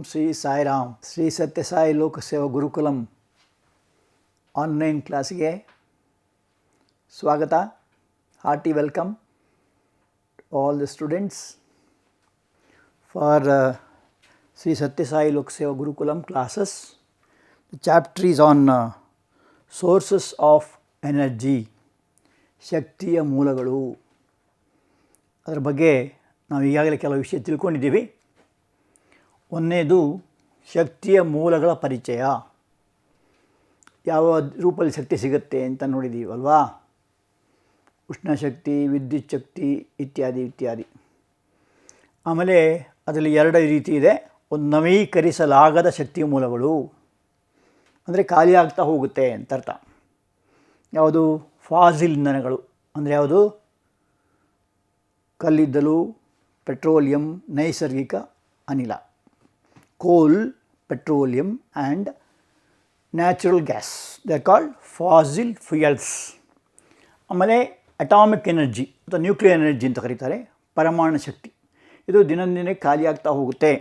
ಶ್ರೀ ಸಾಯಿರಾಮ್. ಶ್ರೀ ಸತ್ಯಸಾಯಿ ಲೋಕಸೇವಾ ಗುರುಕುಲಂ ಆನ್ಲೈನ್ ಕ್ಲಾಸಿಗೆ ಸ್ವಾಗತ. Hearty welcome all the students for Sri Sathya Sai Lokaseva Gurukulam classes. The chapter is on sources of energy, ಶಕ್ತಿಯ ಮೂಲಗಳು. ಅದರ ಬಗ್ಗೆ ನಾವು ಈಗಾಗಲೇ ಕೆಲವು ವಿಷಯ ತಿಳ್ಕೊಂಡಿದ್ದೀವಿ. ಒಂದನೇದು ಶಕ್ತಿಯ ಮೂಲಗಳ ಪರಿಚಯ, ಯಾವ ರೂಪದಲ್ಲಿ ಶಕ್ತಿ ಸಿಗುತ್ತೆ ಅಂತ ನೋಡಿದ್ದೀವಲ್ವಾ. ಉಷ್ಣಶಕ್ತಿ, ವಿದ್ಯುತ್ ಶಕ್ತಿ ಇತ್ಯಾದಿ ಇತ್ಯಾದಿ. ಆಮೇಲೆ ಅದರಲ್ಲಿ ಎರಡು ರೀತಿ ಇದೆ. ಒಂದು ನವೀಕರಿಸಲಾಗದ ಶಕ್ತಿಯ ಮೂಲಗಳು, ಅಂದರೆ ಖಾಲಿ ಆಗ್ತಾ ಹೋಗುತ್ತೆ ಅಂತ ಅರ್ಥ. ಯಾವುದು? ಫಾಸಿಲ್ ಇಂಧನಗಳು ಅಂದರೆ ಯಾವುದು? ಕಲ್ಲಿದ್ದಲು, ಪೆಟ್ರೋಲಿಯಂ, ನೈಸರ್ಗಿಕ ಅನಿಲ, ಕೋಲ್, petroleum and natural gas, they are called fossil fuels. ಆಮೇಲೆ ಅಟಾಮಿಕ್ ಎನರ್ಜಿ ಅಥವಾ ನ್ಯೂಕ್ಲಿಯರ್ ಎನರ್ಜಿ ಅಂತ ಕರೀತಾರೆ, ಪರಮಾಣು ಶಕ್ತಿ. ಇದು ದಿನದಿನ ಖಾಲಿ ಆಗ್ತಾ ಹೋಗುತ್ತೆ,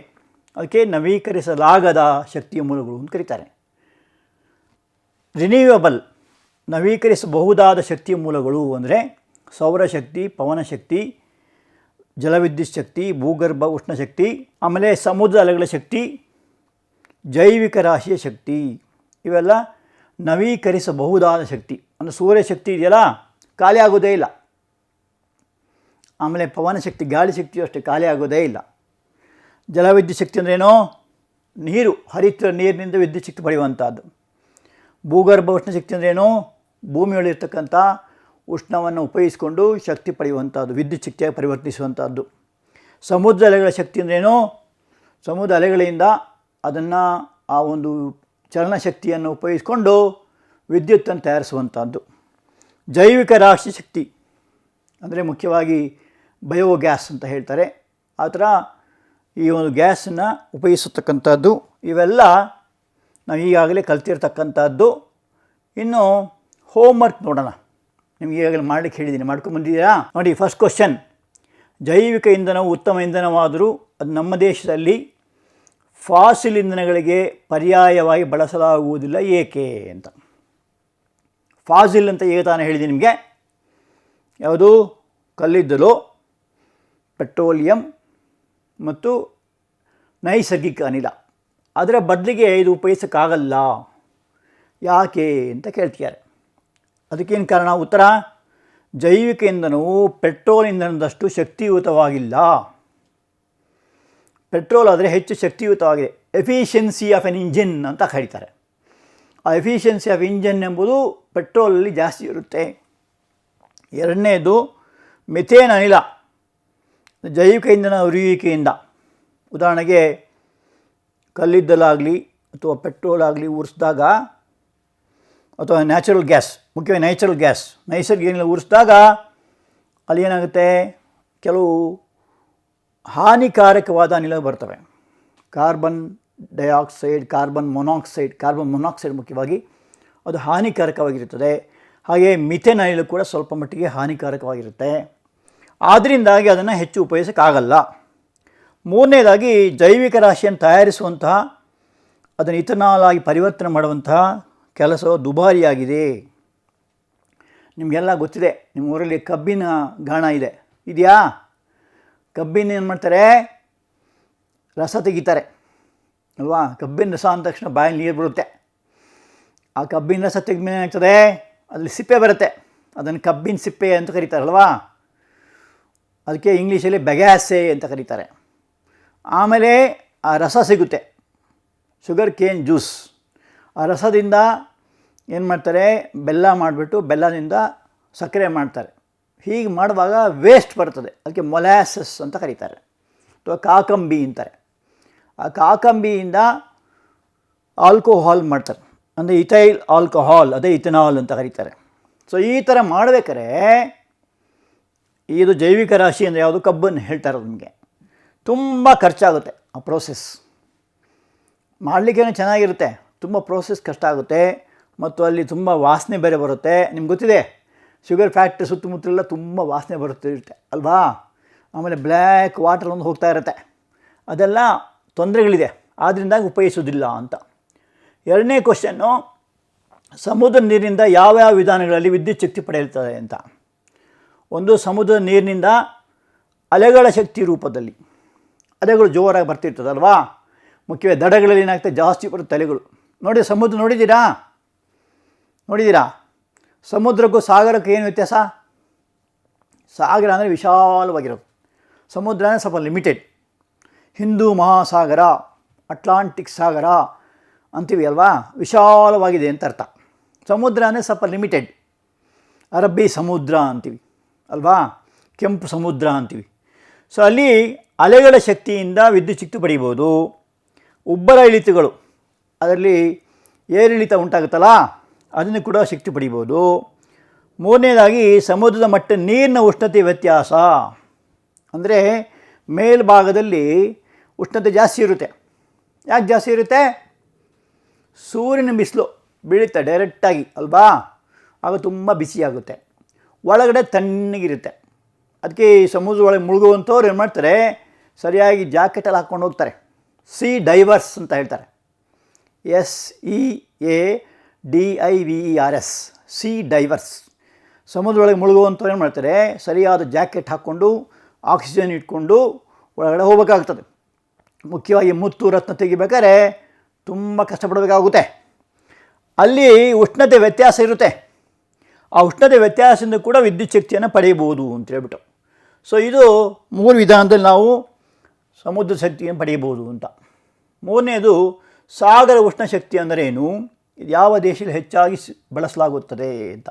ಅದಕ್ಕೆ ನವೀಕರಿಸಲಾಗದ ಶಕ್ತಿಯ ಮೂಲಗಳು ಅಂತ ಕರೀತಾರೆ. ರಿನ್ಯೂಯಬಲ್, ನವೀಕರಿಸಬಹುದಾದ ಶಕ್ತಿಯ ಮೂಲಗಳು ಅಂದರೆ ಸೌರಶಕ್ತಿ, ಪವನಶಕ್ತಿ, ಜಲವಿದ್ಯುತ್ ಶಕ್ತಿ, ಭೂಗರ್ಭ ಉಷ್ಣಶಕ್ತಿ, ಆಮೇಲೆ ಸಮುದ್ರ ಅಲೆಗಳ ಶಕ್ತಿ, ಜೈವಿಕ ರಾಶಿಯ ಶಕ್ತಿ. ಇವೆಲ್ಲ ನವೀಕರಿಸಬಹುದಾದ ಶಕ್ತಿ. ಅಂದರೆ ಸೂರ್ಯಶಕ್ತಿ ಇದೆಯಲ್ಲ, ಖಾಲಿ ಆಗೋದೇ ಇಲ್ಲ. ಆಮೇಲೆ ಪವನಶಕ್ತಿ, ಗಾಳಿ ಶಕ್ತಿಯು ಅಷ್ಟೇ ಖಾಲಿ ಆಗೋದೇ ಇಲ್ಲ. ಜಲವಿದ್ಯುತ್ ಶಕ್ತಿ ಅಂದ್ರೇನೋ? ನೀರು, ಹರಿಯುತ್ತಿರೋ ನೀರಿನಿಂದ ವಿದ್ಯುತ್ ಶಕ್ತಿ ಪಡೆಯುವಂಥದ್ದು. ಭೂಗರ್ಭ ಉಷ್ಣಶಕ್ತಿ ಅಂದ್ರೇನೋ? ಭೂಮಿಯೊಳಗಿರ್ತಕ್ಕಂಥ ಉಷ್ಣವನ್ನು ಉಪಯೋಗಿಸಿಕೊಂಡು ಶಕ್ತಿ ಪಡೆಯುವಂಥದ್ದು, ವಿದ್ಯುತ್ ಶಕ್ತಿಯಾಗಿ ಪರಿವರ್ತಿಸುವಂಥದ್ದು. ಸಮುದ್ರ ಅಲೆಗಳ ಶಕ್ತಿ ಅಂದ್ರೇನೋ? ಸಮುದ್ರ ಅಲೆಗಳಿಂದ ಅದನ್ನು ಆ ಒಂದು ಚಲನಶಕ್ತಿಯನ್ನು ಉಪಯೋಗಿಸಿಕೊಂಡು ವಿದ್ಯುತ್ತನ್ನು ತಯಾರಿಸುವಂಥದ್ದು. ಜೈವಿಕ ರಾಶಿ ಶಕ್ತಿ ಅಂದರೆ ಮುಖ್ಯವಾಗಿ ಬಯೋಗ್ಯಾಸ್ ಅಂತ ಹೇಳ್ತಾರೆ. ಆ ಥರ ಈ ಒಂದು ಗ್ಯಾಸನ್ನು ಉಪಯೋಗಿಸತಕ್ಕಂಥದ್ದು. ಇವೆಲ್ಲ ನಾವು ಈಗಾಗಲೇ ಕಲ್ತಿರ್ತಕ್ಕಂಥದ್ದು. ಇನ್ನು ಹೋಮ್ವರ್ಕ್ ನೋಡೋಣ. ನಿಮಗೆ ಈಗಾಗಲೇ ಮಾಡಲಿಕ್ಕೆ ಹೇಳಿದ್ದೀನಿ, ಮಾಡ್ಕೊಂಬಂದಿದ್ದೀರಾ? ನೋಡಿ, ಫಸ್ಟ್ ಕ್ವಶನ್. ಜೈವಿಕ ಇಂಧನವು ಉತ್ತಮ ಇಂಧನವಾದರೂ ಅದು ನಮ್ಮ ದೇಶದಲ್ಲಿ ಫಾಸಿಲ್ ಇಂಧನಗಳಿಗೆ ಪರ್ಯಾಯವಾಗಿ ಬಳಸಲಾಗುವುದಿಲ್ಲ ಏಕೆ ಅಂತ. ಫಾಸಿಲ್ ಅಂತ ಈಗ ತಾನೇ ಹೇಳಿದ್ದೀನಿ ನಿಮಗೆ. ಯಾವುದು? ಕಲ್ಲಿದ್ದಲು, ಪೆಟ್ರೋಲಿಯಂ ಮತ್ತು ನೈಸರ್ಗಿಕ ಅನಿಲ. ಅದರ ಬದಲಿಗೆ ಇದು ಉಪಯೋಗಿಸೋಕ್ಕಾಗಲ್ಲ ಯಾಕೆ ಅಂತ ಕೇಳ್ತಿದ್ದಾರೆ. ಅದಕ್ಕೇನು ಕಾರಣ? ಉತ್ತರ: ಜೈವಿಕ ಇಂಧನವು ಪೆಟ್ರೋಲ್ ಇಂಧನದಷ್ಟು ಶಕ್ತಿಯುತವಾಗಿಲ್ಲ. ಪೆಟ್ರೋಲ್ ಆದರೆ ಹೆಚ್ಚು ಶಕ್ತಿಯುತವಾಗಿದೆ. ಎಫಿಷಿಯನ್ಸಿ ಆಫ್ ಎನ್ ಇಂಜಿನ್ ಅಂತ ಕರೀತಾರೆ. ಆ ಎಫಿಷಿಯನ್ಸಿ ಆಫ್ ಇಂಜಿನ್ ಎಂಬುದು ಪೆಟ್ರೋಲಲ್ಲಿ ಜಾಸ್ತಿ ಇರುತ್ತೆ. ಎರಡನೇದು ಮಿಥೇನ್ ಅನಿಲ, ಜೈವಿಕ ಇಂಧನ ಉರಿಯುವಿಕೆಯಿಂದ. ಉದಾಹರಣೆಗೆ ಕಲ್ಲಿದ್ದಲಾಗಲಿ ಅಥವಾ ಪೆಟ್ರೋಲ್ ಆಗಲಿ ಉರಿಸಿದಾಗ, ಅಥವಾ ನ್ಯಾಚುರಲ್ ಗ್ಯಾಸ್, ಮುಖ್ಯವಾಗಿ ನ್ಯಾಚುರಲ್ ಗ್ಯಾಸ್, ನೈಸರ್ಗಿಕ ಅನಿಲ ಉರಿಸಿದಾಗ ಅಲ್ಲಿ ಏನಾಗುತ್ತೆ? ಕೆಲವು ಹಾನಿಕಾರಕವಾದ ಅನಿಲ ಬರ್ತವೆ. ಕಾರ್ಬನ್ ಡೈಆಕ್ಸೈಡ್, ಕಾರ್ಬನ್ ಮೊನಾಕ್ಸೈಡ್ ಮುಖ್ಯವಾಗಿ ಅದು ಹಾನಿಕಾರಕವಾಗಿರುತ್ತದೆ. ಹಾಗೆ ಮಿಥೇನ್ ಅನಿಲ ಕೂಡ ಸ್ವಲ್ಪ ಮಟ್ಟಿಗೆ ಹಾನಿಕಾರಕವಾಗಿರುತ್ತೆ. ಆದ್ದರಿಂದಾಗಿ ಅದನ್ನು ಹೆಚ್ಚು ಉಪಯೋಗಿಸೋಕ್ಕಾಗಲ್ಲ. ಮೂರನೇದಾಗಿ ಜೈವಿಕ ರಾಶಿಯನ್ನು ತಯಾರಿಸುವಂತಹ, ಅದನ್ನು ಇಥನಾಲ್ ಆಗಿ ಪರಿವರ್ತನೆ ಮಾಡುವಂತಹ ಕೆಲಸ ದುಬಾರಿಯಾಗಿದೆ. ನಿಮಗೆಲ್ಲ ಗೊತ್ತಿದೆ, ನಿಮ್ಮ ಊರಲ್ಲಿ ಕಬ್ಬಿನ ಗಾಣ ಇದೆಯಾ? ಕಬ್ಬಿನ ಏನು ಮಾಡ್ತಾರೆ? ರಸ ತೆಗಿತಾರೆ ಅಲ್ವಾ? ಕಬ್ಬಿನ ರಸ ಅಂದ ತಕ್ಷಣ ಬಾಯಲ್ಲಿ ನೀರು ಬರುತ್ತೆ. ಆ ಕಬ್ಬಿನ ರಸ ತೆಗೆದ್ಮೇಲೆ ಏನಾಗ್ತದೆ? ಅದರಲ್ಲಿ ಸಿಪ್ಪೆ ಬರುತ್ತೆ. ಅದನ್ನು ಕಬ್ಬಿನ ಸಿಪ್ಪೆ ಅಂತ ಕರೀತಾರಲ್ವಾ? ಅದಕ್ಕೆ ಇಂಗ್ಲೀಷಲ್ಲಿ ಬೆಗ್ಯಾಸೆ ಅಂತ ಕರೀತಾರೆ. ಆಮೇಲೆ ಆ ರಸ ಸಿಗುತ್ತೆ, ಶುಗರ್ ಕೇನ್ ಜ್ಯೂಸ್. ಆ ರಸದಿಂದ ಏನು ಮಾಡ್ತಾರೆ? ಬೆಲ್ಲ ಮಾಡಿಬಿಟ್ಟು ಬೆಲ್ಲದಿಂದ ಸಕ್ಕರೆ ಮಾಡ್ತಾರೆ. ಹೀಗೆ ಮಾಡುವಾಗ ವೇಸ್ಟ್ ಬರ್ತದೆ, ಅದಕ್ಕೆ ಮೊಲಾಸಸ್ ಅಂತ ಕರೀತಾರೆ, ಅಥವಾ ಕಾಕಂಬಿ ಅಂತಾರೆ. ಆ ಕಾಕಂಬಿಯಿಂದ ಆಲ್ಕೋಹಾಲ್ ಮಾಡ್ತಾರೆ, ಅಂದರೆ ಇಥೈಲ್ ಆಲ್ಕೋಹಾಲ್, ಅದೇ ಇಥನಾಲ್ ಅಂತ ಕರೀತಾರೆ. ಸೊ ಈ ಥರ ಮಾಡಬೇಕಾದ್ರೆ ಇದು ಜೈವಿಕ ರಾಶಿ ಅಂದರೆ ಯಾವುದು? ಕಬ್ಬನ್ನು ಹೇಳ್ತಾರೆ. ನಿಮಗೆ ತುಂಬ ಖರ್ಚಾಗುತ್ತೆ ಆ ಪ್ರೋಸೆಸ್. ಮಾಡಲಿಕ್ಕೇನೋ ಚೆನ್ನಾಗಿರುತ್ತೆ, ತುಂಬ ಪ್ರೋಸೆಸ್ ಕಷ್ಟ ಆಗುತ್ತೆ. ಮತ್ತು ಅಲ್ಲಿ ತುಂಬ ವಾಸನೆ ಬೇರೆ ಬರುತ್ತೆ. ನಿಮ್ಗೆ ಗೊತ್ತಿದೆ, ಶುಗರ್ ಫ್ಯಾಕ್ಟ್ರಿ ಸುತ್ತಮುತ್ತಲೆಲ್ಲ ತುಂಬ ವಾಸನೆ ಇರುತ್ತೆ ಅಲ್ವಾ? ಆಮೇಲೆ ಬ್ಲ್ಯಾಕ್ ವಾಟರ್ ಒಂದು ಹೋಗ್ತಾ ಇರುತ್ತೆ. ಅದೆಲ್ಲ ತೊಂದರೆಗಳಿದೆ. ಆದ್ದರಿಂದಾಗಿ ಉಪಯೋಗಿಸೋದಿಲ್ಲ ಅಂತ. ಎರಡನೇ ಕ್ವಶನ್ನು, ಸಮುದ್ರ ನೀರಿನಿಂದ ಯಾವ್ಯಾವ ವಿಧಾನಗಳಲ್ಲಿ ವಿದ್ಯುತ್ ಶಕ್ತಿ ಪಡೆಯುತ್ತದೆ ಅಂತ. ಒಂದು, ಸಮುದ್ರ ನೀರಿನಿಂದ ಅಲೆಗಳ ಶಕ್ತಿ ರೂಪದಲ್ಲಿ, ಅಲೆಗಳು ಜೋರಾಗಿ ಬರ್ತಿರ್ತದಲ್ವಾ, ಮುಖ್ಯವಾಗಿ ದಡಗಳಲ್ಲಿ ಏನಾಗ್ತದೆ, ಜಾಸ್ತಿ ಬರುತ್ತೆ ಅಲೆಗಳು. ನೋಡಿ ಸಮುದ್ರ ನೋಡಿದ್ದೀರಾ? ಸಮುದ್ರಕ್ಕೂ ಸಾಗರಕ್ಕೂ ಏನು ವ್ಯತ್ಯಾಸ? ಸಾಗರ ಅಂದರೆ ವಿಶಾಲವಾಗಿರೋದು, ಸಮುದ್ರ ಅಂದರೆ ಸ್ವಲ್ಪ ಲಿಮಿಟೆಡ್. ಹಿಂದೂ ಮಹಾಸಾಗರ, ಅಟ್ಲಾಂಟಿಕ್ ಸಾಗರ ಅಂತೀವಿ ಅಲ್ವಾ, ವಿಶಾಲವಾಗಿದೆ ಅಂತ ಅರ್ಥ. ಸಮುದ್ರ ಅಂದರೆ ಸ್ವಲ್ಪ ಲಿಮಿಟೆಡ್. ಅರಬ್ಬಿ ಸಮುದ್ರ ಅಂತೀವಿ ಅಲ್ವಾ, ಕೆಂಪು ಸಮುದ್ರ ಅಂತೀವಿ. ಸೊ ಅಲ್ಲಿ ಅಲೆಗಳ ಶಕ್ತಿಯಿಂದ ವಿದ್ಯುತ್ ಶಕ್ತಿ ಪಡೀಬೋದು. ಉಬ್ಬರ ಇಳಿತಗಳು, ಅದರಲ್ಲಿ ಏರಿಳಿತ ಉಂಟಾಗುತ್ತಲ್ಲ, ಅದನ್ನು ಕೂಡ ಶಕ್ತಿ ಪಡೀಬೋದು. ಮೂರನೇದಾಗಿ, ಸಮುದ್ರದ ಮಟ್ಟ ನೀರಿನ ಉಷ್ಣತೆ ವ್ಯತ್ಯಾಸ. ಅಂದರೆ ಮೇಲ್ಭಾಗದಲ್ಲಿ ಉಷ್ಣತೆ ಜಾಸ್ತಿ ಇರುತ್ತೆ. ಯಾಕೆ ಜಾಸ್ತಿ ಇರುತ್ತೆ? ಸೂರ್ಯನ ಬಿಸಿಲು ಬೀಳುತ್ತೆ ಡೈರೆಕ್ಟಾಗಿ ಅಲ್ವಾ, ಆಗ ತುಂಬ ಬಿಸಿಯಾಗುತ್ತೆ. ಒಳಗಡೆ ತಣ್ಣಗಿರುತ್ತೆ. ಅದಕ್ಕೆ ಈ ಸಮುದ್ರ ಒಳಗೆ ಮುಳುಗುವಂಥವ್ರು ಏನು ಮಾಡ್ತಾರೆ, ಸರಿಯಾಗಿ ಜಾಕೆಟಲ್ಲಿ ಹಾಕ್ಕೊಂಡು ಹೋಗ್ತಾರೆ. ಸಿ ಡೈವರ್ಸ್ ಅಂತ ಹೇಳ್ತಾರೆ. SEADIVERS, sea divers. ಸಮುದ್ರ ಒಳಗೆ ಮುಳುಗುವಂಥವ್ರು ಏನು ಮಾಡ್ತಾರೆ, ಸರಿಯಾದ ಜಾಕೆಟ್ ಹಾಕ್ಕೊಂಡು ಆಕ್ಸಿಜನ್ ಇಟ್ಕೊಂಡು ಒಳಗಡೆ ಹೋಗಬೇಕಾಗ್ತದೆ. ಮುಖ್ಯವಾಗಿ ಮುತ್ತು ರತ್ನ ತೆಗಿಬೇಕಾದ್ರೆ ತುಂಬ ಕಷ್ಟಪಡಬೇಕಾಗುತ್ತೆ. ಅಲ್ಲಿ ಉಷ್ಣತೆ ವ್ಯತ್ಯಾಸ ಇರುತ್ತೆ. ಆ ಉಷ್ಣತೆ ವ್ಯತ್ಯಾಸದಿಂದ ಕೂಡ ವಿದ್ಯುತ್ ಶಕ್ತಿಯನ್ನು ಪಡೆಯಬಹುದು ಅಂತ ಹೇಳ್ಬಿಟ್ಟು. ಸೊ ಇದು 3 ವಿಧಾನದಲ್ಲಿ ನಾವು ಸಮುದ್ರ ಶಕ್ತಿಯನ್ನು ಪಡೆಯಬಹುದು ಅಂತ. ಮೂರನೇದು, ಸಾಗರ ಉಷ್ಣ ಶಕ್ತಿ ಅಂದರೆ ಏನು, ಇದು ಯಾವ ದೇಶದಲ್ಲಿ ಹೆಚ್ಚಾಗಿ ಬಳಸಲಾಗುತ್ತದೆ ಅಂತ.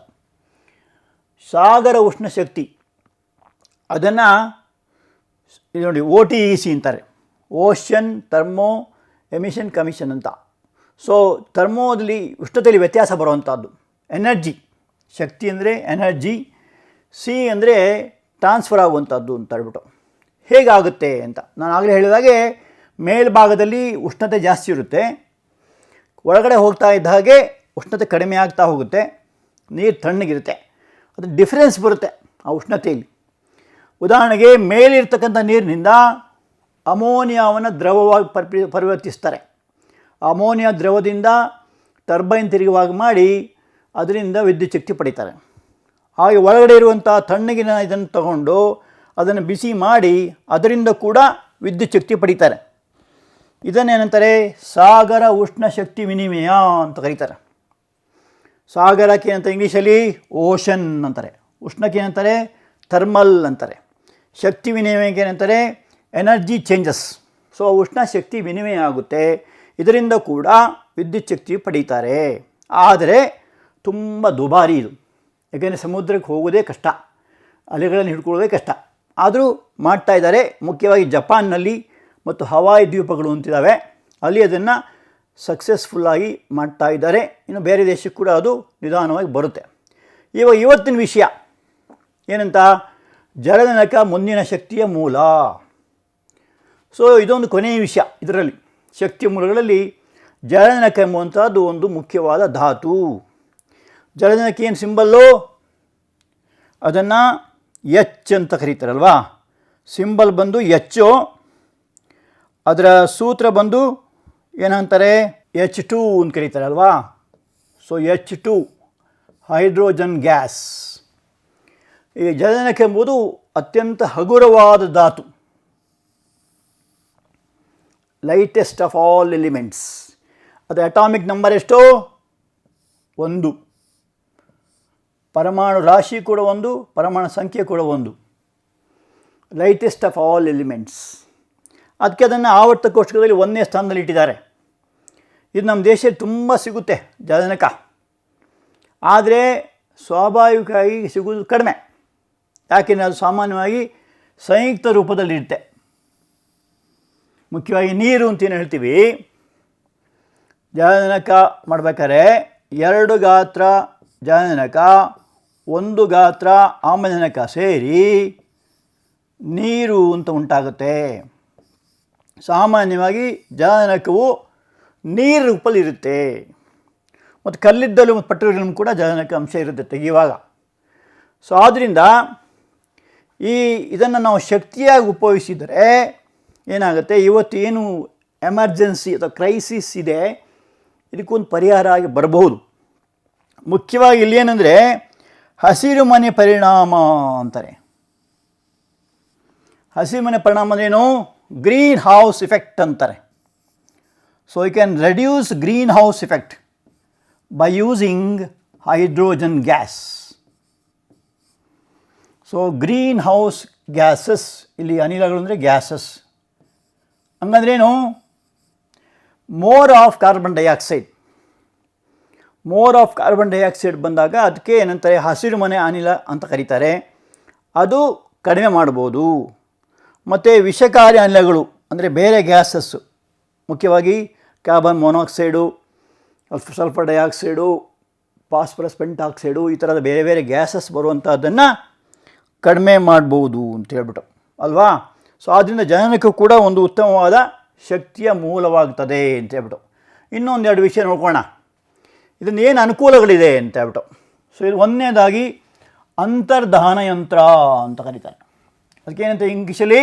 ಸಾಗರ ಉಷ್ಣ ಶಕ್ತಿ ಅದನ್ನು ಇದು ನೋಡಿ OTEC ಅಂತಾರೆ, ಓಷನ್ ಥರ್ಮೋ ಎಮಿಷನ್ ಕಮಿಷನ್ ಅಂತ. ಸೊ ಥರ್ಮೋದಲ್ಲಿ ಉಷ್ಣತೆಯಲ್ಲಿ ವ್ಯತ್ಯಾಸ ಬರುವಂಥದ್ದು. ಎನರ್ಜಿ, ಶಕ್ತಿ ಅಂದರೆ ಎನರ್ಜಿ. ಸಿ ಅಂದರೆ ಟ್ರಾನ್ಸ್ಫರ್ ಆಗುವಂಥದ್ದು ಅಂತ ಹೇಳ್ಬಿಟ್ಟು. ಹೇಗಾಗುತ್ತೆ ಅಂತ ನಾನು ಆಗಲೇ ಹೇಳಿದಾಗೆ, ಮೇಲ್ಭಾಗದಲ್ಲಿ ಉಷ್ಣತೆ ಜಾಸ್ತಿ ಇರುತ್ತೆ, ಒಳಗಡೆ ಹೋಗ್ತಾ ಇದ್ದ ಹಾಗೆ ಉಷ್ಣತೆ ಕಡಿಮೆ ಆಗ್ತಾ ಹೋಗುತ್ತೆ, ನೀರು ತಣ್ಣಗಿರುತ್ತೆ. ಅದು ಡಿಫ್ರೆನ್ಸ್ ಬರುತ್ತೆ ಆ ಉಷ್ಣತೆಯಲ್ಲಿ. ಉದಾಹರಣೆಗೆ, ಮೇಲಿರ್ತಕ್ಕಂಥ ನೀರಿನಿಂದ ಅಮೋನಿಯಾವನ್ನು ದ್ರವವಾಗಿ ಪರಿವರ್ತಿಸ್ತಾರೆ. ಅಮೋನಿಯಾ ದ್ರವದಿಂದ ಟರ್ಬೈನ್ ತಿರುಗುವಾಗ ಮಾಡಿ ಅದರಿಂದ ವಿದ್ಯುತ್ ಶಕ್ತಿ ಪಡೀತಾರೆ. ಹಾಗೆ ಒಳಗಡೆ ಇರುವಂಥ ತಣ್ಣಗಿನ ಇದನ್ನು ತಗೊಂಡು ಅದನ್ನು ಬಿಸಿ ಮಾಡಿ ಅದರಿಂದ ಕೂಡ ವಿದ್ಯುತ್ ಶಕ್ತಿ ಪಡೀತಾರೆ. ಇದನ್ನೇನಂತಾರೆ, ಸಾಗರ ಉಷ್ಣ ಶಕ್ತಿ ವಿನಿಮಯ ಅಂತ ಕರೀತಾರೆ. ಸಾಗರಕ್ಕೆ ಏನಂತ ಇಂಗ್ಲೀಷಲ್ಲಿ ಓಷನ್ ಅಂತಾರೆ, ಉಷ್ಣಕ್ಕೆ ಏನಂತಾರೆ ಥರ್ಮಲ್ ಅಂತಾರೆ, ಶಕ್ತಿ ವಿನಿಮಯಕ್ಕೆ ಏನಂತಾರೆ ಎನರ್ಜಿ ಚೇಂಜಸ್. ಸೊ ಉಷ್ಣ ಶಕ್ತಿ ವಿನಿಮಯ ಆಗುತ್ತೆ, ಇದರಿಂದ ಕೂಡ ವಿದ್ಯುತ್ ಶಕ್ತಿ ಪಡೀತಾರೆ. ಆದರೆ ತುಂಬ ದುಬಾರಿ ಇದು, ಯಾಕೆಂದರೆ ಸಮುದ್ರಕ್ಕೆ ಹೋಗೋದೇ ಕಷ್ಟ, ಅಲೆಗಳನ್ನು ಹಿಡ್ಕೊಳ್ಳೋದೇ ಕಷ್ಟ. ಆದರೂ ಮಾಡ್ತಾಯಿದ್ದಾರೆ. ಮುಖ್ಯವಾಗಿ ಜಪಾನ್ನಲ್ಲಿ ಮತ್ತು ಹವಾಯಿ ದ್ವೀಪಗಳು ಅಂತಿದ್ದಾವೆ, ಅಲ್ಲಿ ಅದನ್ನು ಸಕ್ಸಸ್ಫುಲ್ಲಾಗಿ ಮಾಡ್ತಾ ಇದ್ದಾರೆ. ಇನ್ನು ಬೇರೆ ದೇಶಕ್ಕೆ ಕೂಡ ಅದು ನಿಧಾನವಾಗಿ ಬರುತ್ತೆ. ಇವತ್ತಿನ ವಿಷಯ ಏನಂತ, ಜಲಜನಕ ಮುಂದಿನ ಶಕ್ತಿಯ ಮೂಲ. ಸೊ ಇದೊಂದು ಕೊನೆಯ ವಿಷಯ. ಇದರಲ್ಲಿ ಶಕ್ತಿಯ ಮೂಲಗಳಲ್ಲಿ ಜಲಜನಕ ಎಂಬುವಂಥದ್ದು ಒಂದು ಮುಖ್ಯವಾದ ಧಾತು. ಜಲಜನಕ ಏನು ಸಿಂಬಲ್ಲು, ಅದನ್ನು ಎಚ್ ಅಂತ ಕರೀತಾರಲ್ವಾ. ಸಿಂಬಲ್ ಬಂದು ಎಚ್ಚು, ಅದರ ಸೂತ್ರ ಬಂದು ಏನಂತಾರೆ H2 ಅಂತ ಕರೀತಾರಲ್ವಾ. So H2 hydrogen gas. ಈ ಜಲಜನಕ ಎಂಬುದು ಅತ್ಯಂತ ಹಗುರವಾದ ಧಾತು, ಲೈಟೆಸ್ಟ್ ಆಫ್ ಆಲ್ ಎಲಿಮೆಂಟ್ಸ್. ಅದು ಅಟಾಮಿಕ್ ನಂಬರ್ ಎಷ್ಟು? 1. ಪರಮಾಣು ರಾಶಿ ಕೂಡ 1, ಪರಮಾಣು ಸಂಖ್ಯೆ ಕೂಡ 1. Lightest of all elements. ಅದಕ್ಕೆ ಅದನ್ನು ಆವರ್ತ ಕೋಷ್ಟಕದಲ್ಲಿ 1ನೇ ಸ್ಥಾನದಲ್ಲಿ ಇಟ್ಟಿದ್ದಾರೆ. ಇದು ನಮ್ಮ ದೇಶದಲ್ಲಿ ತುಂಬ ಸಿಗುತ್ತೆ ಜಲಜನಕ, ಆದರೆ ಸ್ವಾಭಾವಿಕವಾಗಿ ಸಿಗೋದು ಕಡಿಮೆ. ಯಾಕೆಂದರೆ ಅದು ಸಾಮಾನ್ಯವಾಗಿ ಸಂಯುಕ್ತ ರೂಪದಲ್ಲಿರುತ್ತೆ. ಮುಖ್ಯವಾಗಿ ನೀರು ಅಂತೇನು ಹೇಳ್ತೀವಿ, ಜಲಜನಕ ಮಾಡಬೇಕಾದ್ರೆ 2 ಗಾತ್ರ ಜಲಜನಕ 1 ಗಾತ್ರ ಆಮ್ಲಜನಕ ಸೇರಿ ನೀರು ಅಂತ ಉಂಟಾಗುತ್ತೆ. ಸಾಮಾನ್ಯವಾಗಿ ಜಲಜನಕವು ನೀರು ರೂಪದಲ್ಲಿರುತ್ತೆ. ಮತ್ತು ಕಲ್ಲಿದ್ದಲು ಮತ್ತು ಪೆಟ್ರೋಲಿಯಂ ಕೂಡ ಜಲಜನಕ ಅಂಶ ಇರುತ್ತೆ ತೆಗೆಯುವಾಗ. ಸೊ ಆದ್ದರಿಂದ ಇದನ್ನು ನಾವು ಶಕ್ತಿಯಾಗಿ ಉಪಯೋಗಿಸಿದರೆ ಏನಾಗುತ್ತೆ, ಇವತ್ತು ಏನು ಎಮರ್ಜೆನ್ಸಿ ಅಥವಾ ಕ್ರೈಸಿಸ್ ಇದೆ, ಇದಕ್ಕೊಂದು ಪರಿಹಾರ ಆಗಿ ಬರಬಹುದು. ಮುಖ್ಯವಾಗಿ ಇಲ್ಲಿ ಏನಂದರೆ ಹಸಿರು ಮನೆ ಪರಿಣಾಮ ಅಂತಾರೆ. ಹಸಿರು ಮನೆ ಪರಿಣಾಮ ಅಂದ್ರೇನು? ಗ್ರೀನ್ ಹೌಸ್ ಇಫೆಕ್ಟ್ ಅಂತಾರೆ. So you can reduce greenhouse effect by using hydrogen gas. So greenhouse gases, ಇಲ್ಲಿ ಅನಿಲಗಳು ಅಂದರೆ ಗ್ಯಾಸಸ್. ಹಂಗಂದ್ರೇನು? More of carbon dioxide. More of carbon dioxide ಬಂದಾಗ ಅದಕ್ಕೆ ಏನಂತಾರೆ? ಹಸಿರು ಮನೆ ಅನಿಲ ಅಂತ ಕರೀತಾರೆ. ಅದು ಕಡಿಮೆ ಮಾಡ್ಬೋದು. ಮತ್ತು ವಿಷಕಾರಿ ಅನಿಲಗಳು ಅಂದರೆ ಬೇರೆ ಗ್ಯಾಸಸ್ಸು, ಮುಖ್ಯವಾಗಿ carbon monoxide, sulphur dioxide, phosphorus pentoxide, ಈ ಥರದ ಬೇರೆ ಬೇರೆ ಗ್ಯಾಸಸ್ ಬರುವಂಥದ್ದನ್ನು ಕಡಿಮೆ ಮಾಡ್ಬೋದು ಅಂತ ಹೇಳ್ಬಿಟ್ಟು ಅಲ್ವಾ. ಸೊ ಆದ್ದರಿಂದ ಜನನಕ್ಕೂ ಕೂಡ ಒಂದು ಉತ್ತಮವಾದ ಶಕ್ತಿಯ ಮೂಲವಾಗ್ತದೆ ಅಂತ ಹೇಳ್ಬಿಟ್ಟು. ಇನ್ನೊಂದೆರಡು ವಿಷಯ ನೋಡ್ಕೊಳ್ಳೋಣ, ಇದನ್ನು ಏನು ಅನುಕೂಲಗಳಿದೆ ಅಂತ ಹೇಳ್ಬಿಟ್ಟು. ಸೊ ಇದು ಒಂದನೇದಾಗಿ ಅಂತರ್ದಹನ ಯಂತ್ರ ಅಂತ ಕರೀತಾರೆ. ಅದಕ್ಕೇನಂತ ಇಂಗ್ಲೀಷಲ್ಲಿ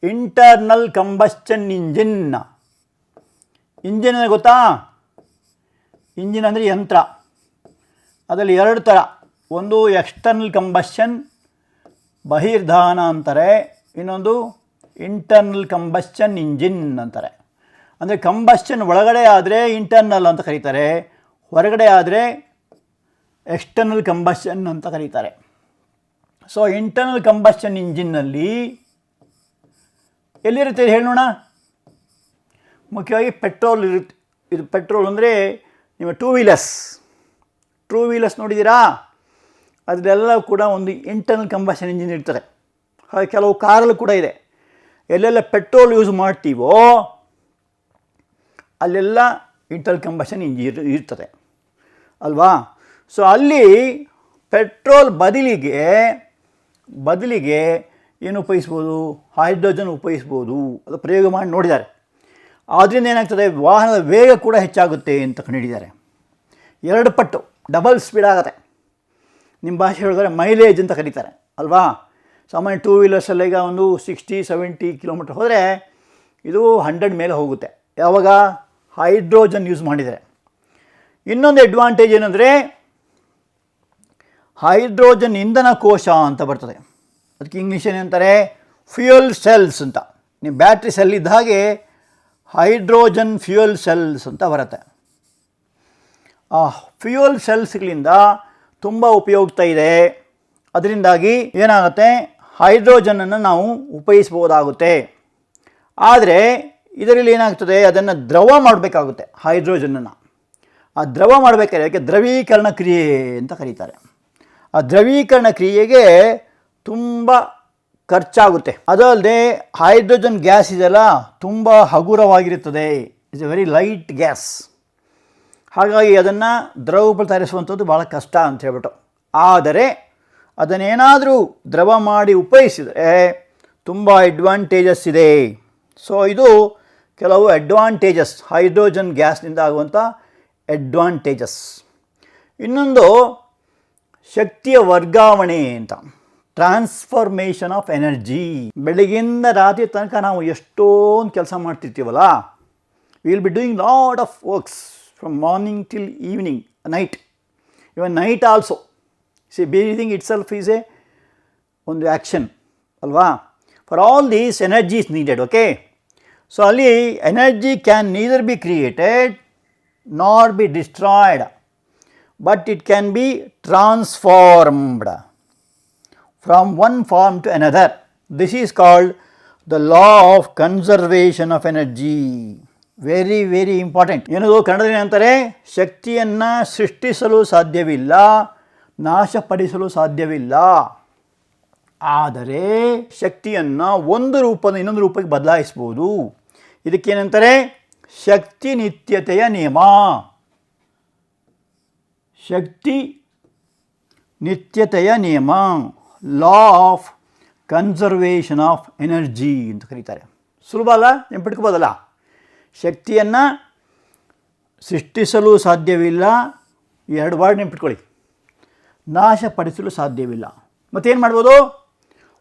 ಇಂಟರ್ನಲ್ ಕಂಬಸ್ಚನ್ ಇಂಜಿನ್. ಇಂಜಿನ್ ಅಂದರೆ ಗೊತ್ತಾ? ಇಂಜಿನ್ ಅಂದರೆ ಯಂತ್ರ. ಅದರಲ್ಲಿ ಎರಡು ಥರ, ಒಂದು ಎಕ್ಸ್ಟರ್ನಲ್ ಕಂಬಸ್ಚನ್ ಬಹಿರ್ದಹನ ಅಂತಾರೆ, ಇನ್ನೊಂದು ಇಂಟರ್ನಲ್ ಕಂಬಸ್ಚನ್ ಇಂಜಿನ್ ಅಂತಾರೆ. ಅಂದರೆ ಕಂಬಸ್ಚನ್ ಒಳಗಡೆ ಆದರೆ ಇಂಟರ್ನಲ್ ಅಂತ ಕರೀತಾರೆ, ಹೊರಗಡೆ ಆದರೆ ಎಕ್ಸ್ಟರ್ನಲ್ ಕಂಬಸ್ಚನ್ ಅಂತ ಕರೀತಾರೆ. ಸೊ ಇಂಟರ್ನಲ್ ಕಂಬಸ್ಚನ್ ಇಂಜಿನ್ನಲ್ಲಿ ಎಲ್ಲಿರುತ್ತೆ ಹೇಳೋಣ? ಮುಖ್ಯವಾಗಿ ಪೆಟ್ರೋಲ್ ಇರುತ್ತೆ. ಇದು ಪೆಟ್ರೋಲ್ ಅಂದರೆ ನಿಮ್ಮ ಟೂ ವೀಲರ್ಸ್ ನೋಡಿದ್ದೀರಾ? ಅದರೆಲ್ಲ ಕೂಡ ಒಂದು ಇಂಟರ್ನಲ್ ಕಂಬಸ್ಚನ್ ಇಂಜಿನ್ ಇರ್ತದೆ. ಹಾಗೆ ಕೆಲವು ಕಾರಲ್ಲೂ ಕೂಡ ಇದೆ. ಎಲ್ಲೆಲ್ಲ ಪೆಟ್ರೋಲ್ ಯೂಸ್ ಮಾಡ್ತೀವೋ ಅಲ್ಲೆಲ್ಲ ಇಂಟರ್ನಲ್ ಕಂಬಸ್ಚನ್ ಇಂಜಿನ್ ಇರ್ತದೆ ಅಲ್ವಾ. ಸೊ ಅಲ್ಲಿ ಪೆಟ್ರೋಲ್ ಬದಲಿಗೆ ಏನು ಉಪಯೋಗಿಸ್ಬೋದು? ಹೈಡ್ರೋಜನ್ ಉಪಯೋಗಿಸ್ಬೋದು. ಅದು ಪ್ರಯೋಗ ಮಾಡಿ ನೋಡಿದ್ದಾರೆ. ಆದ್ದರಿಂದ ಏನಾಗ್ತದೆ? ವಾಹನದ ವೇಗ ಕೂಡ ಹೆಚ್ಚಾಗುತ್ತೆ ಅಂತ ಕಂಡುಹಿಡಿದ್ದಾರೆ. 2 ಪಟ್ಟು ಡಬಲ್ ಸ್ಪೀಡ್ ಆಗುತ್ತೆ. ನಿಮ್ಮ ಭಾಷೆ ಹೇಳಿದ್ರೆ ಮೈಲೇಜ್ ಅಂತ ಕರೀತಾರೆ ಅಲ್ವಾ. ಸಾಮಾನ್ಯ ಟೂ ವೀಲರ್ಸಲ್ಲಿ ಈಗ ಒಂದು 60-70 ಕಿಲೋಮೀಟ್ರ್ ಹೋದರೆ ಇದು 100 ಮೇಲೆ ಹೋಗುತ್ತೆ. ಯಾವಾಗ ಹೈಡ್ರೋಜನ್ ಯೂಸ್ ಮಾಡಿದರೆ. ಇನ್ನೊಂದು ಅಡ್ವಾಂಟೇಜ್ ಏನಂದರೆ ಹೈಡ್ರೋಜನ್ ಇಂಧನ ಕೋಶ ಅಂತ ಬರ್ತದೆ. ಅದಕ್ಕೆ ಇಂಗ್ಲೀಷ್ ಏನಂತಾರೆ? ಫ್ಯೂಯಲ್ ಸೆಲ್ಸ್ ಅಂತ. ನೀವು ಬ್ಯಾಟ್ರಿ ಸೆಲ್ ಇದ್ದ ಹಾಗೆ ಹೈಡ್ರೋಜನ್ ಫ್ಯೂಯಲ್ ಸೆಲ್ಸ್ ಅಂತ ಬರುತ್ತೆ. ಆ ಫ್ಯೂಯಲ್ ಸೆಲ್ಸ್ಗಳಿಂದ ತುಂಬ ಉಪಯುಕ್ತ ಇದೆ. ಅದರಿಂದಾಗಿ ಏನಾಗುತ್ತೆ? ಹೈಡ್ರೋಜನನ್ನು ನಾವು ಉಪಯೋಗಿಸ್ಬೋದಾಗುತ್ತೆ. ಆದರೆ ಇದರಲ್ಲಿ ಏನಾಗ್ತದೆ? ಅದನ್ನು ದ್ರವ ಮಾಡಬೇಕಾಗುತ್ತೆ ಹೈಡ್ರೋಜನನ್ನು. ಆ ದ್ರವ ಮಾಡಬೇಕಾದ್ರೆ ಅದಕ್ಕೆ ದ್ರವೀಕರಣ ಕ್ರಿಯೆ ಅಂತ ಕರೀತಾರೆ. ಆ ದ್ರವೀಕರಣ ಕ್ರಿಯೆಗೆ ತುಂಬ ಖರ್ಚಾಗುತ್ತೆ. ಅದಲ್ಲದೆ ಹೈಡ್ರೋಜನ್ ಗ್ಯಾಸ್ ಇದೆಲ್ಲ ತುಂಬ ಹಗುರವಾಗಿರುತ್ತದೆ. It's a very light gas. ಹಾಗಾಗಿ ಅದನ್ನು ದ್ರವ ತಯಾರಿಸುವಂಥದ್ದು ಭಾಳ ಕಷ್ಟ ಅಂತ ಹೇಳ್ಬಿಟ್ಟು. ಆದರೆ ಅದನ್ನೇನಾದರೂ ದ್ರವ ಮಾಡಿ ಉಪಯೋಗಿಸಿದರೆ ತುಂಬ ಅಡ್ವಾಂಟೇಜಸ್ ಇದೆ. ಸೊ ಇದು ಕೆಲವು ಅಡ್ವಾಂಟೇಜಸ್, ಹೈಡ್ರೋಜನ್ ಗ್ಯಾಸ್ನಿಂದ ಆಗುವಂಥ ಅಡ್ವಾಂಟೇಜಸ್. ಇನ್ನೊಂದು ಶಕ್ತಿಯ ವರ್ಗಾವಣೆ ಅಂತ, ಟ್ರಾನ್ಸ್ಫಾರ್ಮೇಷನ್ ಆಫ್ ಎನರ್ಜಿ. ಬೆಳಗ್ಗಿಂದ ರಾತ್ರಿ ತನಕ ನಾವು ಎಷ್ಟೊಂದು ಕೆಲಸ ಮಾಡ್ತಿರ್ತೀವಲ್ಲ, will be doing lot of works from morning till evening, night, even night also. Breathing itself is ಒಂದು ಆ್ಯಕ್ಷನ್ ಅಲ್ವಾ. For all these energy is needed. Okay, so ಅಲ್ಲಿ energy can neither be created nor be destroyed, but it can be transformed from one form to another. This is called the law of conservation of energy. Very, very important. ಏನದು ಕನ್ನಡದಲ್ಲಿ ಅಂತಾರೆ? ಶಕ್ತಿಯನ್ನು ಸೃಷ್ಟಿಸಲು ಸಾಧ್ಯವಿಲ್ಲ, ನಾಶಪಡಿಸಲು ಸಾಧ್ಯವಿಲ್ಲ. ಆದರೆ ಶಕ್ತಿಯನ್ನು ಒಂದು ರೂಪದಿಂದ ಇನ್ನೊಂದು ರೂಪಕ್ಕೆ ಬದಲಾಯಿಸ್ಬೋದು. ಇದಕ್ಕೇನಂತಾರೆ? ಶಕ್ತಿ ನಿತ್ಯತೆಯ ನಿಯಮ. ಶಕ್ತಿ ನಿತ್ಯತೆಯ ನಿಯಮ, law of conservation of energy ಅಂತ ಕರೀತಾರೆ. ಸುಲಭ ಅಲ್ಲ? ನೆನ್ಪಿಟ್ಕೋಬೋದಲ್ಲ? ಶಕ್ತಿಯನ್ನು ಸೃಷ್ಟಿಸಲು ಸಾಧ್ಯವಿಲ್ಲ, 2 ವರ್ಡ್ ನೆನ್ಪಿಟ್ಕೊಳ್ಳಿ. ನಾಶಪಡಿಸಲು ಸಾಧ್ಯವಿಲ್ಲ. ಮತ್ತೇನು ಮಾಡ್ಬೋದು?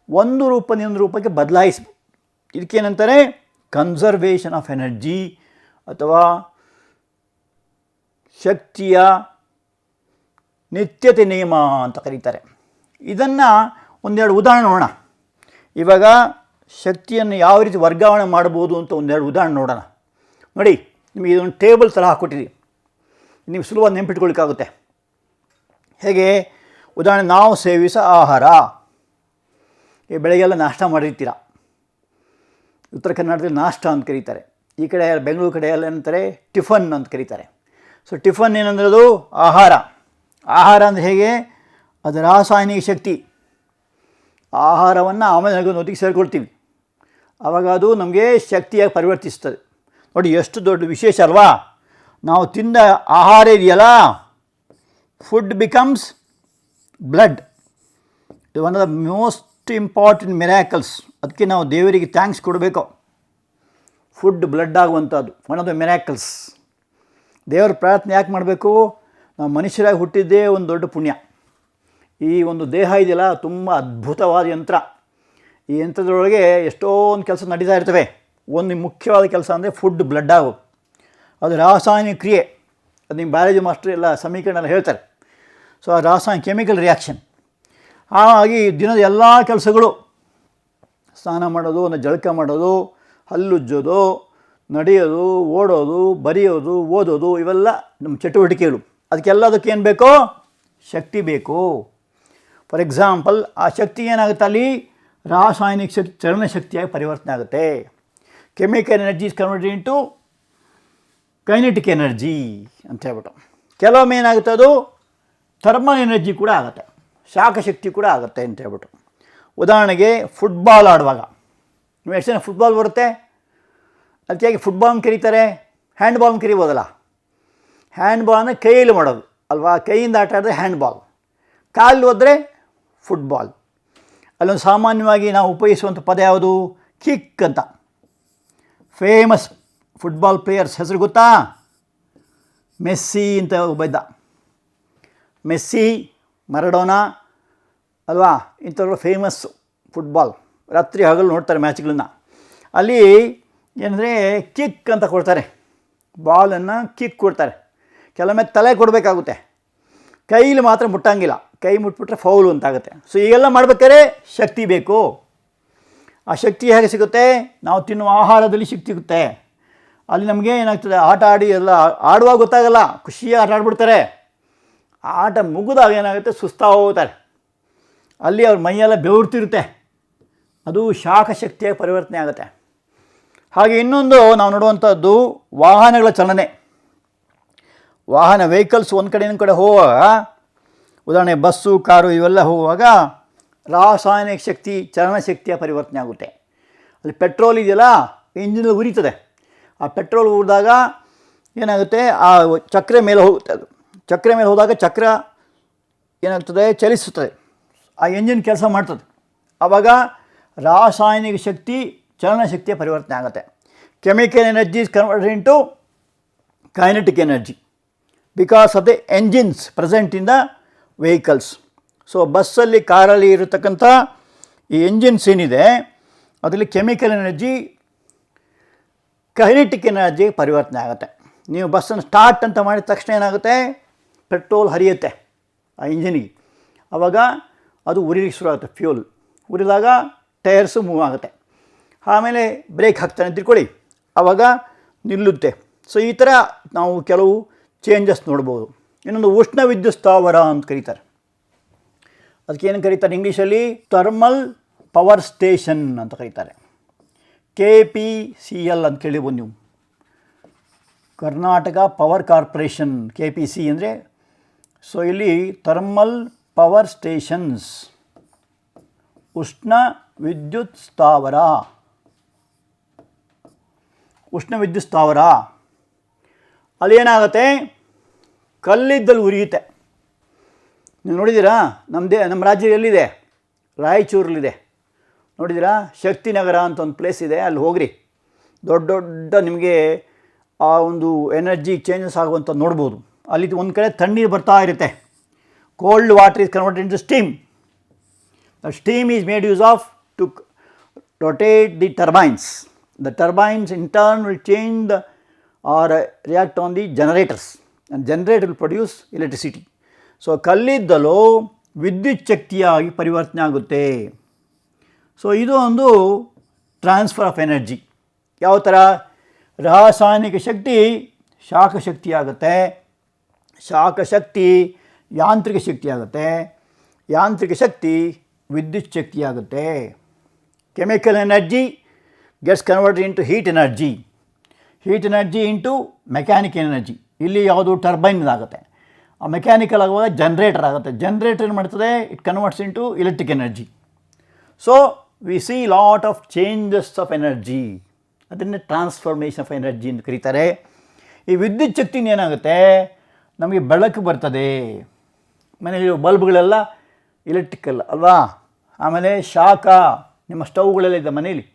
ಒಂದು ರೂಪದಿಂದ ಇನ್ನೊಂದು ರೂಪಕ್ಕೆ ಬದಲಾಯಿಸ್ಬೋದು. ಇದಕ್ಕೇನಂತಾರೆ? ಕನ್ಸರ್ವೇಷನ್ ಆಫ್ ಎನರ್ಜಿ ಅಥವಾ ಶಕ್ತಿಯ ನಿತ್ಯತೆ ನಿಯಮ ಅಂತ ಕರೀತಾರೆ. ಇದನ್ನು ಒಂದೆರಡು ಉದಾಹರಣೆ ನೋಡೋಣ. ಇವಾಗ ಶಕ್ತಿಯನ್ನು ಯಾವ ರೀತಿ ವರ್ಗಾವಣೆ ಮಾಡ್ಬೋದು ಅಂತ ಒಂದೆರಡು ಉದಾಹರಣೆ ನೋಡೋಣ. ನೋಡಿ, ನಿಮಗೆ ಇದೊಂದು ಟೇಬಲ್ ಥರ ಹಾಕ್ಕೊಟ್ಟಿದ್ದೀವಿ, ನೀವು ಸುಲಭವಾಗಿ ನೆನಪಿಟ್ಕೊಳ್ಳಿಕ್ಕಾಗುತ್ತೆ. ಹೇಗೆ? ಉದಾಹರಣೆ, ನಾವು ಸೇವಿಸೋ ಆಹಾರ. ಈ ಬೆಳಗ್ಗೆಲ್ಲ ನಾಷ್ಟ ಮಾಡಿರ್ತೀರ. ಉತ್ತರ ಕರ್ನಾಟಕದಲ್ಲಿ ನಾಷ್ಟ ಅಂತ ಕರೀತಾರೆ. ಈ ಕಡೆ ಬೆಂಗಳೂರು ಕಡೆ ಎಲ್ಲ ಏನಂತಾರೆ, ಟಿಫನ್ ಅಂತ ಕರೀತಾರೆ. ಸೊ ಟಿಫನ್ ಏನಂದ್ರೆ ಅದು ಆಹಾರ. ಆಹಾರ ಅಂದರೆ ಹೇಗೆ? ಅದು ರಾಸಾಯನಿಕ ಶಕ್ತಿ. ಆಹಾರವನ್ನು ಆಮೇಲೆ ಹೊತ್ತಿಗೆ ಸೇರಿಕೊಳ್ತೀವಿ, ಆವಾಗ ಅದು ನಮಗೆ ಶಕ್ತಿಯಾಗಿ ಪರಿವರ್ತಿಸ್ತದೆ. ನೋಡಿ ಎಷ್ಟು ದೊಡ್ಡ ವಿಶೇಷ ಅಲ್ವಾ? ನಾವು ತಿಂದ ಆಹಾರ ಇದೆಯಲ್ಲ, ಫುಡ್ ಬಿಕಮ್ಸ್ ಬ್ಲಡ್. ಇದು one of the most important miracles. ಅದಕ್ಕೆ ನಾವು ದೇವರಿಗೆ ಥ್ಯಾಂಕ್ಸ್ ಕೊಡಬೇಕು. ಫುಡ್ ಬ್ಲಡ್ ಆಗುವಂಥದ್ದು ಒನ್ ಆಫ್ ದ ಮಿರಾಕಲ್ಸ್. ದೇವರ ಪ್ರಾರ್ಥನೆ ಯಾಕೆ ಮಾಡಬೇಕು? ನಾವು ಮನುಷ್ಯರಾಗಿ ಹುಟ್ಟಿದ್ದೇ ಒಂದು ದೊಡ್ಡ ಪುಣ್ಯ. ಈ ಒಂದು ದೇಹ ಇದೆಯಲ್ಲ, ತುಂಬ ಅದ್ಭುತವಾದ ಯಂತ್ರ. ಈ ಯಂತ್ರದೊಳಗೆ ಎಷ್ಟೊಂದು ಕೆಲಸ ನಡೀತಾ ಇರ್ತವೆ. ಒಂದು ಮುಖ್ಯವಾದ ಕೆಲಸ ಅಂದರೆ ಫುಡ್ ಬ್ಲಡ್ ಆಗೋದು. ಅದು ರಾಸಾಯನಿಕ ಕ್ರಿಯೆ. ಅದು ನಿಮ್ಮ ಬಯಾಲಜಿ ಮಾಸ್ಟರ್ ಎಲ್ಲ ಸಮೀಕರಣ ಎಲ್ಲ ಹೇಳ್ತಾರೆ. ಸೊ ಆ ರಾಸಾಯನಿಕ ಕೆಮಿಕಲ್ ರಿಯಾಕ್ಷನ್. ಹಾಗಾಗಿ ದಿನದ ಎಲ್ಲ ಕೆಲಸಗಳು, ಸ್ನಾನ ಮಾಡೋದು, ಒಂದು ಜಳಕ ಮಾಡೋದು, ಹಲ್ಲುಜ್ಜೋದು, ನಡೆಯೋದು, ಓಡೋದು, ಬರೆಯೋದು, ಓದೋದು, ಇವೆಲ್ಲ ನಮ್ಮ ಚಟುವಟಿಕೆಗಳು. ಅದಕ್ಕೆಲ್ಲದಕ್ಕೆ ಏನು ಬೇಕೋ? ಶಕ್ತಿ ಬೇಕು. ಫಾರ್ ಎಕ್ಸಾಂಪಲ್, ಆ ಶಕ್ತಿ ಏನಾಗುತ್ತೆ? ಅಲ್ಲಿ ರಾಸಾಯನಿಕ ಶಕ್ತಿ ಚಲನಶಕ್ತಿಯಾಗಿ ಪರಿವರ್ತನೆ ಆಗುತ್ತೆ. Chemical energy is converted into kinetic energy ಅಂತ ಹೇಳ್ಬಿಟ್ಟು. ಕೆಲವೊಮ್ಮೆ ಏನಾಗುತ್ತೆ, ಅದು ಥರ್ಮಲ್ ಎನರ್ಜಿ ಕೂಡ ಆಗುತ್ತೆ, ಶಾಖಶಕ್ತಿ ಕೂಡ ಆಗುತ್ತೆ ಅಂತ ಹೇಳ್ಬಿಟ್ಟು. ಉದಾಹರಣೆಗೆ ಫುಟ್ಬಾಲ್ ಆಡುವಾಗ ನೀವು ಎಷ್ಟು ಜನ ಫುಟ್ಬಾಲ್ ಬರುತ್ತೆ? ಅದಕ್ಕೆ ಫುಟ್ಬಾಲ್ ಕರೀತಾರೆ, ಹ್ಯಾಂಡ್ಬಾಲ್ ಕರಿಬೋದಲ್ಲ. ಹ್ಯಾಂಡ್ಬಾಲ್ನ ಕೈಯಲ್ಲಿ ಮಾಡೋದು ಅಲ್ವಾ? ಕೈಯಿಂದ ಆಟ ಆಡಿದ್ರೆ ಹ್ಯಾಂಡ್ಬಾಲ್, ಕಾಲು ಹೋದರೆ ಫುಟ್ಬಾಲ್. ಅಲ್ಲೊಂದು ಸಾಮಾನ್ಯವಾಗಿ ನಾವು ಉಪಯೋಗಿಸುವಂಥ ಪದ ಯಾವುದು? ಕಿಕ್ ಅಂತ. ಫೇಮಸ್ ಫುಟ್ಬಾಲ್ ಪ್ಲೇಯರ್ಸ್ ಹೆಸರು ಗೊತ್ತಾ? ಮೆಸ್ಸಿ ಅಂತ ಒಬ್ಬ ಇದ್ದ. ಮೆಸ್ಸಿ, ಮರಡೋನಾ ಅಲ್ವಾ, ಇಂಥವ್ರು ಫೇಮಸ್ಸು ಫುಟ್ಬಾಲ್. ರಾತ್ರಿ ಹಗಲು ನೋಡ್ತಾರೆ ಮ್ಯಾಚ್ಗಳನ್ನ. ಅಲ್ಲಿ ಏನಂದರೆ ಕಿಕ್ ಅಂತ ಕೊಡ್ತಾರೆ, ಬಾಲನ್ನು ಕಿಕ್ ಕೊಡ್ತಾರೆ. ಕೆಲವೊಮ್ಮೆ ತಲೆ ಕೊಡಬೇಕಾಗುತ್ತೆ, ಕೈಲಿ ಮಾತ್ರ ಮುಟ್ಟಂಗಿಲ್ಲ. ಕೈ ಮುಟ್ಬಿಟ್ರೆ ಫೌಲು ಅಂತಾಗುತ್ತೆ. ಸೊ ಈಗೆಲ್ಲ ಮಾಡ್ಬೇಕಾದ್ರೆ ಶಕ್ತಿ ಬೇಕು. ಆ ಶಕ್ತಿ ಹೇಗೆ ಸಿಗುತ್ತೆ? ನಾವು ತಿನ್ನುವ ಆಹಾರದಲ್ಲಿ ಶಕ್ತಿ ಸಿಗುತ್ತೆ. ಅಲ್ಲಿ ನಮಗೆ ಏನಾಗ್ತದೆ, ಆಟ ಆಡಿ ಎಲ್ಲ ಆಡುವಾಗ ಗೊತ್ತಾಗಲ್ಲ, ಖುಷಿಯಾಗಿ ಆಟ ಆಡ್ಬಿಡ್ತಾರೆ. ಆಟ ಮುಗಿದಾಗ ಏನಾಗುತ್ತೆ, ಸುಸ್ತಾಗಿ ಹೋಗ್ತಾರೆ. ಅಲ್ಲಿ ಅವ್ರ ಮೈಯೆಲ್ಲ ಬೆವರ್ತಿರುತ್ತೆ. ಅದು ಶಾಖಶಕ್ತಿಯಾಗಿ ಪರಿವರ್ತನೆ ಆಗುತ್ತೆ. ಹಾಗೆ ಇನ್ನೊಂದು ನಾವು ನೋಡುವಂಥದ್ದು ವಾಹನಗಳ ಚಲನೆ. ವಾಹನ ವೆಹಿಕಲ್ಸ್ ಒಂದು ಕಡೆ ಇನ್ನೊಂದು ಕಡೆ ಹೋಗುವಾಗ, ಉದಾಹರಣೆ ಬಸ್ಸು, ಕಾರು ಇವೆಲ್ಲ ಹೋಗುವಾಗ ರಾಸಾಯನಿಕ ಶಕ್ತಿ ಚಲನಶಕ್ತಿಯ ಪರಿವರ್ತನೆ ಆಗುತ್ತೆ. ಅಲ್ಲಿ ಪೆಟ್ರೋಲ್ ಇದೆಯಲ್ಲ, ಇಂಜಿನಲ್ಲಿ ಉರಿತದೆ. ಆ ಪೆಟ್ರೋಲ್ ಉರಿದಾಗ ಏನಾಗುತ್ತೆ, ಆ ಚಕ್ರ ಮೇಲೆ ಹೋಗುತ್ತೆ. ಅದು ಚಕ್ರ ಮೇಲೆ ಹೋದಾಗ ಚಕ್ರ ಏನಾಗ್ತದೆ, ಚಲಿಸುತ್ತದೆ. ಆ ಎಂಜಿನ್ ಕೆಲಸ ಮಾಡ್ತದೆ. ಆವಾಗ ರಾಸಾಯನಿಕ ಶಕ್ತಿ ಚಲನಶಕ್ತಿಯ ಪರಿವರ್ತನೆ ಆಗುತ್ತೆ. Chemical energy is converted into kinetic energy because of the engines present in the vehicles. So ಬಸ್ಸಲ್ಲಿ, ಕಾರಲ್ಲಿ ಇರತಕ್ಕಂಥ ಈ ಎಂಜಿನ್ಸ್ ಏನಿದೆ, ಅದರಲ್ಲಿ ಕೆಮಿಕಲ್ ಎನರ್ಜಿ ಕೈನೆಟಿಕ್ ಎನರ್ಜಿ ಪರಿವರ್ತನೆ ಆಗುತ್ತೆ. ನೀವು ಬಸ್ಸನ್ನು ಸ್ಟಾರ್ಟ್ ಅಂತ ಮಾಡಿದ ತಕ್ಷಣ ಏನಾಗುತ್ತೆ, ಪೆಟ್ರೋಲ್ ಹರಿಯುತ್ತೆ ಆ ಇಂಜಿನಿಗೆ. ಆವಾಗ ಅದು ಉರಿಲಿಕ್ಕೆ ಶುರು ಆಗುತ್ತೆ, ಫ್ಯೂಲ್ ಉರಿದಾಗ ಟೈರ್ಸು ಮೂವ್ ಆಗುತ್ತೆ. ಆಮೇಲೆ ಬ್ರೇಕ್ ಹಾಕ್ತಾನೆ ಅಂತ ತಿಳ್ಕೊಳ್ಳಿ, ಆವಾಗ ನಿಲ್ಲುತ್ತೆ. ಸೊ ಈ ಥರ ನಾವು ಕೆಲವು ಚೇಂಜಸ್ ನೋಡ್ಬೋದು. ಇನ್ನೊಂದು ಉಷ್ಣ ವಿದ್ಯುತ್ ಸ್ಥಾವರ ಅಂತ ಕರೀತಾರೆ. ಅದಕ್ಕೇನು ಕರೀತಾರೆ ಇಂಗ್ಲೀಷಲ್ಲಿ? ಥರ್ಮಲ್ ಪವರ್ ಸ್ಟೇಷನ್ ಅಂತ ಕರೀತಾರೆ. KPCL ಅಂತ ಕೇಳಿಬೋದು ನೀವು. ಕರ್ನಾಟಕ ಪವರ್ ಕಾರ್ಪೊರೇಷನ್, KPC ಅಂದರೆ. ಸೊ ಇಲ್ಲಿ ಥರ್ಮಲ್ ಪವರ್ ಸ್ಟೇಷನ್ಸ್, ಉಷ್ಣ ವಿದ್ಯುತ್ ಸ್ಥಾವರ. ಉಷ್ಣ ವಿದ್ಯುತ್ ಸ್ಥಾವರ ಅಲ್ಲಿ ಏನಾಗುತ್ತೆ, ಕಲ್ಲಿದ್ದಲ್ಲಿ ಉರಿಯುತ್ತೆ. ನೀವು ನೋಡಿದ್ದೀರಾ? ನಮ್ಮ ರಾಜ್ಯದಲ್ಲಿದೆ, ರಾಯಚೂರಲ್ಲಿದೆ. ನೋಡಿದ್ದೀರಾ? ಶಕ್ತಿನಗರ ಅಂತ ಒಂದು ಪ್ಲೇಸ್ ಇದೆ, ಅಲ್ಲಿ ಹೋಗ್ರಿ. ದೊಡ್ಡ ದೊಡ್ಡ ನಿಮಗೆ ಆ ಒಂದು ಎನರ್ಜಿ ಚೇಂಜಸ್ ಆಗುವಂಥ ನೋಡ್ಬೋದು. ಅಲ್ಲಿ ಒಂದು ಕಡೆ ತಣ್ಣೀರು ಬರ್ತಾ ಇರುತ್ತೆ. Cold water is converted into steam. The steam is made use of to rotate the turbines. The turbines in turn will change the or react on the generators and generator will produce electricity. So ಕಲ್ಲಿದ್ದಲು ವಿದ್ಯುತ್ ಶಕ್ತಿಯಾಗಿ ಪರಿವರ್ತನೆ ಆಗುತ್ತೆ. So ಇದು ಒಂದು transfer of energy. ಯಾವ ಥರ? ರಾಸಾಯನಿಕ ಶಕ್ತಿ ಶಾಖ ಶಕ್ತಿ ಆಗುತ್ತೆ, ಶಾಖ ಶಕ್ತಿ ಯಾಂತ್ರಿಕ ಶಕ್ತಿ ಆಗುತ್ತೆ, ಯಾಂತ್ರಿಕ ಶಕ್ತಿ ವಿದ್ಯುತ್ ಶಕ್ತಿ ಆಗುತ್ತೆ. Chemical energy gets converted into heat energy, heat energy into mechanical energy. ಇಲ್ಲಿ ಯಾವುದು ಟರ್ಬೈನ್ ಆಗುತ್ತೆ, ಆ ಮೆಕ್ಯಾನಿಕಲ್ ಆಗುವಾಗ ಜನ್ರೇಟರ್ ಆಗುತ್ತೆ, ಜನ್ರೇಟರ್ ಏನು ಮಾಡ್ತದೆ, it converts into electric energy. So we C lot of changes of energy, ಅದನ್ನೇ ಟ್ರಾನ್ಸ್ಫಾರ್ಮೇಷನ್ ಆಫ್ ಎನರ್ಜಿ ಅಂತ ಕರೀತಾರೆ. ಈ ವಿದ್ಯುತ್ ಶಕ್ತಿನ ಏನಾಗುತ್ತೆ, ನಮಗೆ ಬೆಳಕು ಬರ್ತದೆ, ಮನೆಯಲ್ಲಿ ಬಲ್ಬ್ಗಳೆಲ್ಲ ಎಲೆಕ್ಟ್ರಿಕಲ್ ಅಲ್ವಾ. ಆಮೇಲೆ ಶಾಖ, ನಿಮ್ಮ ಸ್ಟವ್ಗಳೆಲ್ಲ ಇದೆ ಮನೆಯಲ್ಲಿ,